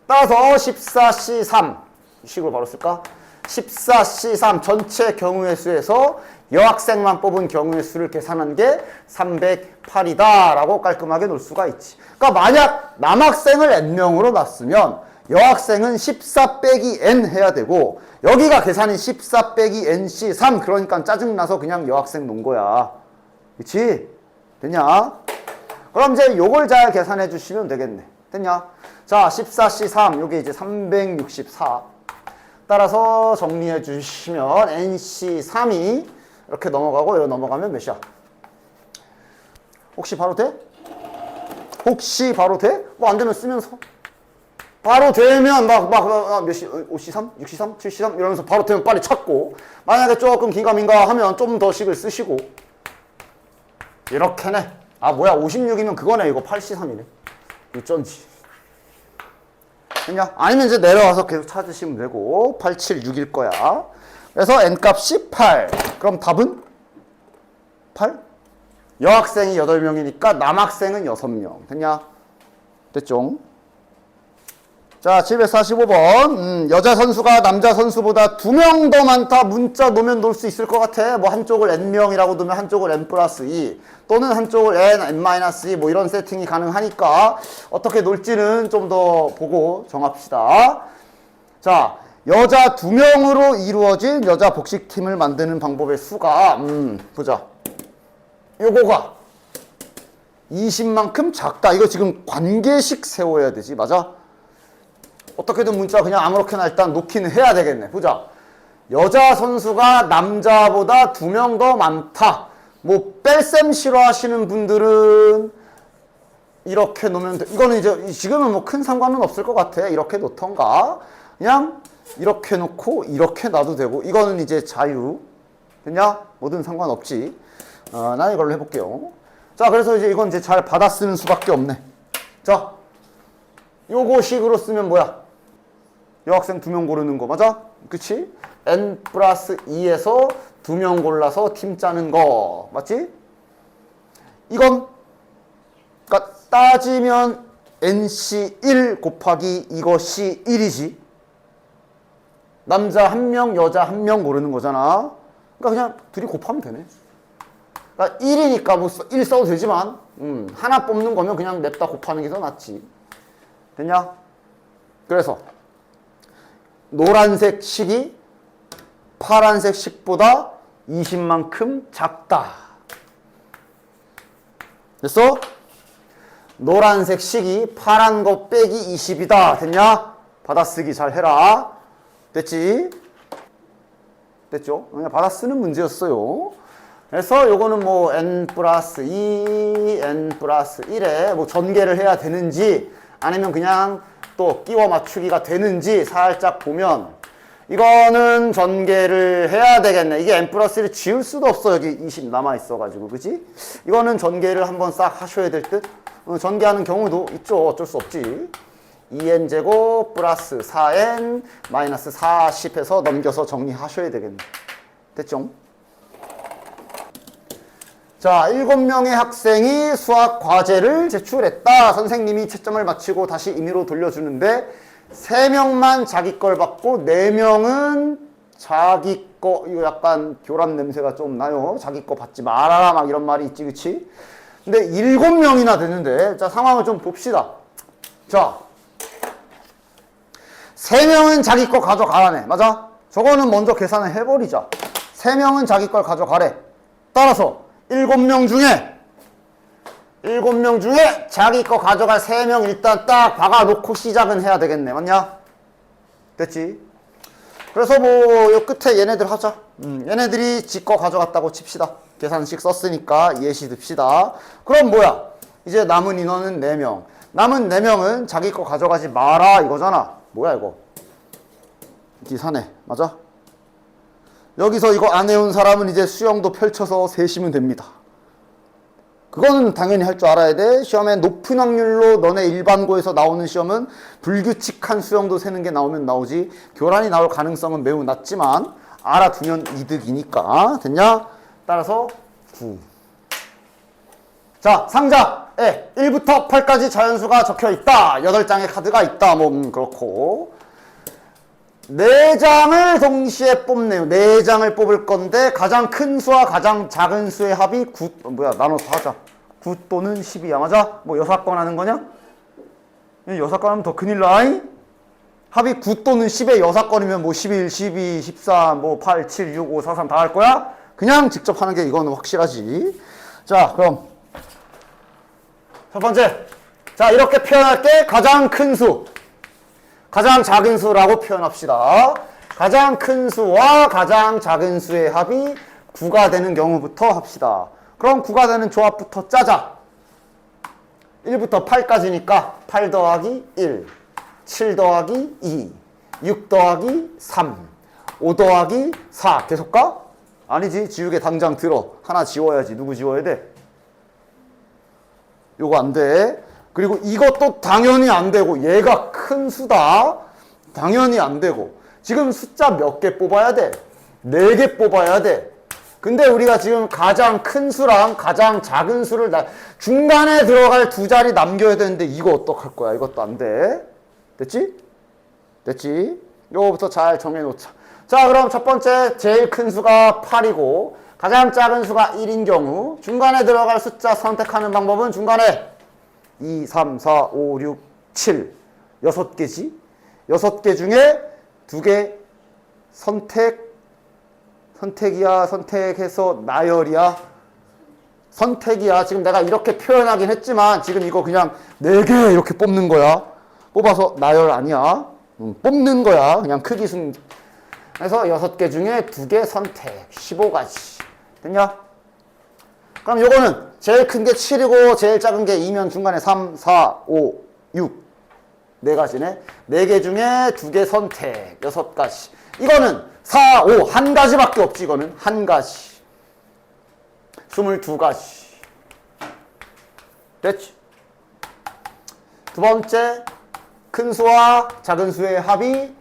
따라서 14C3 이 식으로 바로 쓸까? 14C3 전체 경우의 수에서 여학생만 뽑은 경우의 수를 계산한 게 308이다 라고 깔끔하게 놓을 수가 있지. 그러니까 만약 남학생을 N명으로 놨으면 여학생은 14 빼기 N 해야 되고 여기가 계산이 14 빼기 NC3 그러니까 짜증나서 그냥 여학생 놓은 거야. 그치? 됐냐? 그럼 이제 요걸 잘 계산해 주시면 되겠네. 됐냐? 자, 14C3 요게 이제 364 따라서 정리해 주시면 NC3이 이렇게 넘어가고 여기 넘어가면 몇이야? 혹시 바로 돼? 혹시 바로 돼? 뭐 안 되면 쓰면서 바로 되면 몇 시? 5C3? 6C3? 7C3? 이러면서 바로 되면 빨리 찾고 만약에 조금 긴가민가 하면 좀 더 식을 쓰시고 이렇게네. 아 뭐야 56이면 그거네. 이거 8C3이네. 어쩐지. 그냥 아니면 이제 내려와서 계속 찾으시면 되고 876일 거야. 그래서 n값이 8. 그럼 답은 8? 여학생이 8명이니까 남학생은 6명. 됐냐? 됐죠? 자, 745번. 여자 선수가 남자 선수보다 2명 더 많다. 문자 놓으면 놓을 수 있을 것 같아. 뭐 한쪽을 n명이라고 두면 한쪽을 n 플러스 2 또는 한쪽을 n 마이너스 2 뭐 이런 세팅이 가능하니까 어떻게 놓을지는 좀 더 보고 정합시다. 자, 여자 2명으로 이루어진 여자 복식팀을 만드는 방법의 수가 보자. 요거가 20만큼 작다. 이거 지금 관계식 세워야 되지. 맞아? 어떻게든 문자 그냥 아무렇게나 일단 놓기는 해야 되겠네. 보자. 여자 선수가 남자보다 2명 더 많다. 뭐 뺄셈 싫어하시는 분들은 이렇게 놓으면 돼. 이거는 이제 지금은 뭐 큰 상관은 없을 것 같아. 이렇게 놓던가 그냥 이렇게 놓고 이렇게 놔도 되고 이거는 이제 자유. 됐냐? 뭐든 상관없지. 나 이걸로 해볼게요. 자, 그래서 이제 이건 이제 잘 받아 쓰는 수밖에 없네. 자, 요거 식으로 쓰면 뭐야? 여학생 2명 고르는 거 맞아? 그치? n 플러스 2에서 2명 골라서 팀 짜는 거 맞지? 이건 그러니까 따지면 nc1 곱하기 이것이 1이지. 남자 1명, 여자 1명 고르는 거잖아. 그러니까 그냥 둘이 곱하면 되네. 그러니까 1이니까 뭐 1 써도 되지만 하나 뽑는 거면 그냥 냅다 곱하는 게 더 낫지. 됐냐? 그래서 노란색 식이 파란색 식보다 20만큼 작다. 됐어? 노란색 식이 파란 거 빼기 20이다. 됐냐? 받아쓰기 잘 해라. 됐지? 됐죠? 그냥 받아쓰는 문제였어요. 그래서 요거는 뭐 n 플러스 2, n 플러스 1에 뭐 전개를 해야 되는지 아니면 그냥 또 끼워 맞추기가 되는지 살짝 보면 이거는 전개를 해야 되겠네. 이게 n 플러스 1을 지울 수도 없어. 여기 20 남아있어가지고. 그치? 이거는 전개를 한번 싹 하셔야 될 듯? 전개하는 경우도 있죠. 어쩔 수 없지. 2n제곱 플러스 4n 마이너스 40 해서 넘겨서 정리하셔야 되겠네. 됐죠? 자, 7명의 학생이 수학 과제를 제출했다. 선생님이 채점을 마치고 다시 임의로 돌려주는데 3명만 자기 걸 받고 4명은 자기 거, 이거 약간 교란 냄새가 좀 나요. 자기 거 받지 말아라 막 이런 말이 있지, 그치? 근데 7명이나 되는데 자, 상황을 좀 봅시다. 자, 3명은 자기 거 가져가라네. 맞아? 저거는 먼저 계산을 해버리자. 3명은 자기 걸 가져가래. 따라서 7명 중에 자기 거 가져갈 3명 일단 딱 박아놓고 시작은 해야 되겠네. 맞냐? 됐지? 그래서 뭐 요 끝에 얘네들 하자. 얘네들이 지 거 가져갔다고 칩시다. 계산식 썼으니까 예시 듭시다. 그럼 뭐야? 이제 남은 인원은 4명. 남은 4명은 자기 거 가져가지 마라 이거잖아. 뭐야 이거? 기사네. 맞아? 여기서 이거 안 해온 사람은 이제 수영도 펼쳐서 세시면 됩니다. 그거는 당연히 할 줄 알아야 돼. 시험에 높은 확률로 너네 일반고에서 나오는 시험은 불규칙한 수영도 세는 게 나오면 나오지 교란이 나올 가능성은 매우 낮지만 알아두면 이득이니까. 됐냐? 따라서 9. 자, 상자에 1부터 8까지 자연수가 적혀있다. 8장의 카드가 있다. 뭐 그렇고 4장을 동시에 뽑네요. 4장을 뽑을 건데 가장 큰 수와 가장 작은 수의 합이 9, 나눠서 하자. 9 또는 10이야. 맞아? 뭐 여사건 하는 거냐? 여사건 하면 더 큰일 나이? 합이 9 또는 10의 여사건이면 뭐 11, 12, 13, 뭐 8, 7, 6, 5, 4, 3 다 할 거야? 그냥 직접 하는 게 이거는 확실하지. 자, 그럼 첫 번째. 자, 이렇게 표현할게. 가장 큰 수. 가장 작은 수라고 표현합시다. 가장 큰 수와 가장 작은 수의 합이 9가 되는 경우부터 합시다. 그럼 9가 되는 조합부터 짜자. 1부터 8까지니까 8 더하기 1, 7 더하기 2, 6 더하기 3, 5 더하기 4. 계속 가? 아니지. 지우개 당장 들어. 하나 지워야지. 누구 지워야 돼? 요거 안 돼. 그리고 이것도 당연히 안 되고 얘가 큰 수다. 당연히 안 되고 지금 숫자 몇 개 뽑아야 돼? 4개 뽑아야 돼. 근데 우리가 지금 가장 큰 수랑 가장 작은 수를 중간에 들어갈 2자리 남겨야 되는데 이거 어떡할 거야? 이것도 안 돼. 됐지? 됐지? 요거부터 잘 정해놓자. 자, 그럼 첫 번째 제일 큰 수가 8이고 가장 작은 수가 1인 경우 중간에 들어갈 숫자 선택하는 방법은 중간에 2, 3, 4, 5, 6, 7 6개지? 6개 중에 2개 선택이야? 선택해서 나열이야? 선택이야. 지금 내가 이렇게 표현하긴 했지만 지금 이거 그냥 4개 이렇게 뽑는 거야. 뽑아서 나열 아니야. 뽑는 거야. 그냥 크기 순. 그래서 6개 중에 2개 선택. 15가지. 됐냐? 그럼 요거는 제일 큰 게 7이고 제일 작은 게 2면 중간에 3, 4, 5, 6 네 가지네. 4개 중에 2개 선택 6가지. 이거는 4, 5 한 가지밖에 없지. 이거는 한 가지. 22가지. 됐지? 두 번째, 큰 수와 작은 수의 합이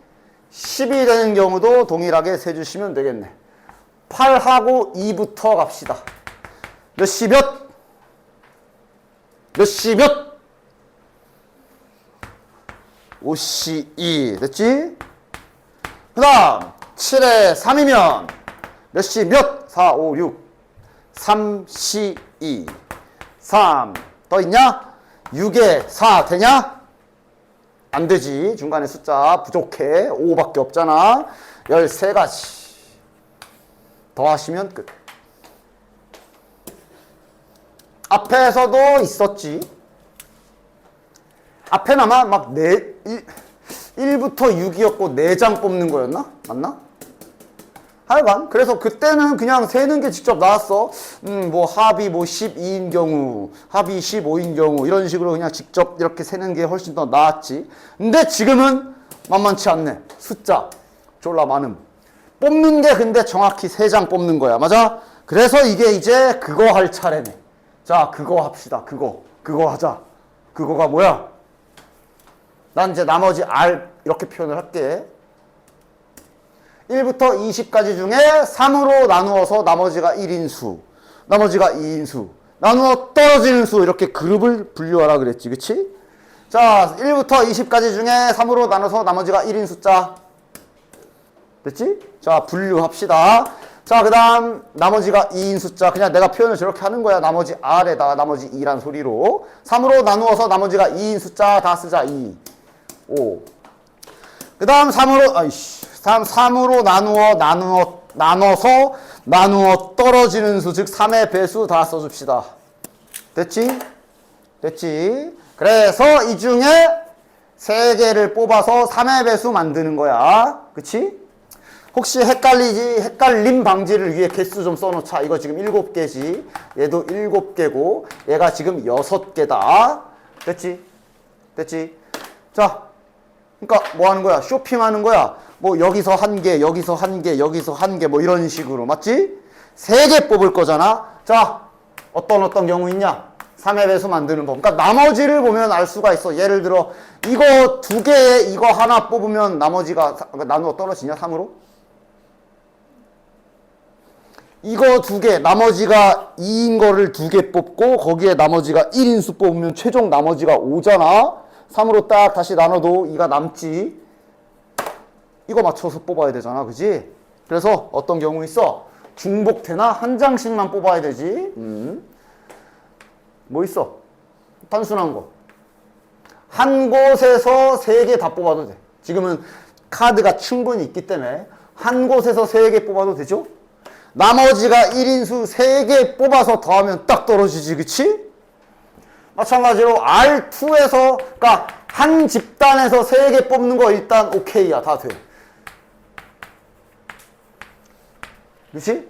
10이 되는 경우도 동일하게 세주시면 되겠네. 8하고 2부터 갑시다. 몇 시 몇? 몇 시 몇? 5시 2. 됐지? 그 다음 7에 3이면 몇 시 몇? 4, 5, 6. 3시 2. 3. 더 있냐? 6에 4 되냐? 안 되지. 중간에 숫자 부족해. 5밖에 없잖아. 13가지. 더 하시면 끝. 앞에서도 있었지. 앞에는 아마 막 1부터 6이었고 4장 뽑는 거였나? 맞나? 하여간 그래서 그때는 그냥 세는 게 직접 나왔어. 뭐 합이 뭐 12인 경우, 합이 15인 경우 이런 식으로 그냥 직접 이렇게 세는 게 훨씬 더 나았지. 근데 지금은 만만치 않네. 숫자 졸라 많음. 뽑는 게 근데 정확히 3장 뽑는 거야. 맞아? 그래서 이게 이제 그거 할 차례네. 자, 그거 합시다. 그거 하자. 그거가 뭐야? 난 이제 나머지 R 이렇게 표현을 할게. 1부터 20까지 중에 3으로 나누어서 나머지가 1인 수, 나머지가 2인 수, 나누어 떨어지는 수 이렇게 그룹을 분류하라 그랬지. 그치? 자, 1부터 20까지 중에 3으로 나눠서 나머지가 1인 숫자. 됐지? 자, 분류합시다. 자, 그 다음 나머지가 2인 숫자. 그냥 내가 표현을 저렇게 하는 거야. 나머지 R에다가 나머지 2란 소리로. 3으로 나누어서 나머지가 2인 숫자 다 쓰자. 2, 5. 그 다음 3으로 나눠서 나누어 떨어지는 수, 즉 3의 배수 다 써줍시다. 됐지? 됐지? 그래서 이 중에 3개를 뽑아서 3의 배수 만드는 거야. 그치? 혹시 헷갈림 방지를 위해 개수 좀 써놓자. 이거 지금 7개지. 얘도 7개고 얘가 지금 6개다. 됐지? 됐지? 자, 그러니까 뭐 하는 거야? 쇼핑하는 거야. 뭐 여기서 1개, 여기서 1개, 여기서 1개 뭐 이런 식으로. 맞지? 3개 뽑을 거잖아. 자, 어떤 경우 있냐? 3의 배수 만드는 법. 그러니까 나머지를 보면 알 수가 있어. 예를 들어 이거 2개에 이거 하나 뽑으면 나머지가 나누어 떨어지냐? 3으로? 이거 2개, 나머지가 2인 거를 2개 뽑고 거기에 나머지가 1인수 뽑으면 최종 나머지가 5잖아. 3으로 딱 다시 나눠도 2가 남지. 이거 맞춰서 뽑아야 되잖아. 그지? 그래서 어떤 경우 있어? 중복되나? 한 장씩만 뽑아야 되지. 뭐 있어? 단순한 거. 한 곳에서 3개 다 뽑아도 돼. 지금은 카드가 충분히 있기 때문에 한 곳에서 3개 뽑아도 되죠? 나머지가 1인수 3개 뽑아서 더하면 딱 떨어지지. 그치? 마찬가지로 R2에서 그러니까 한 집단에서 3개 뽑는 거 일단 오케이야. 다 돼. 그치?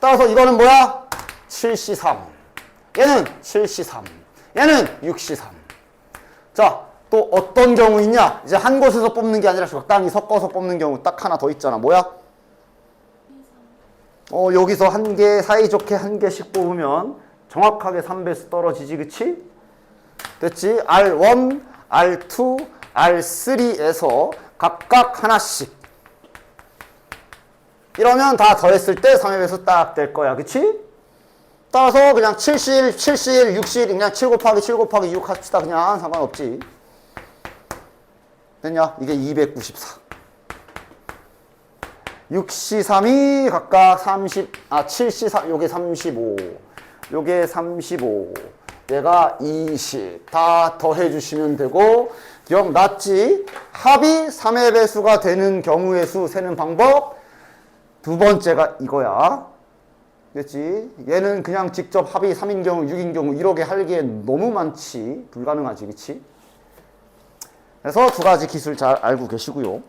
따라서 이거는 뭐야? 7C3. 얘는 7C3. 얘는 6C3. 자, 또 어떤 경우 있냐? 이제 한 곳에서 뽑는 게 아니라 적당히 섞어서 뽑는 경우 딱 하나 더 있잖아. 뭐야? 여기서 1개, 사이좋게 1개씩 뽑으면 정확하게 3배수 떨어지지. 그치? 됐지? R1, R2, R3에서 각각 하나씩. 이러면 다 더했을 때 3의 배수 딱 될 거야. 그치? 따라서 그냥 7실, 7실, 6실 그냥 7 곱하기 7 곱하기 6 합시다. 그냥 상관없지. 됐냐? 이게 294. 6C3이 각각 7C3, 요게 35, 요게 35, 얘가 20. 다 더해주시면 되고, 기억났지? 합이 3의 배수가 되는 경우의 수 세는 방법. 두 번째가 이거야. 됐지? 얘는 그냥 직접 합이 3인 경우, 6인 경우, 이렇게 하기엔 너무 많지. 불가능하지, 그치? 그래서 2가지 기술 잘 알고 계시고요.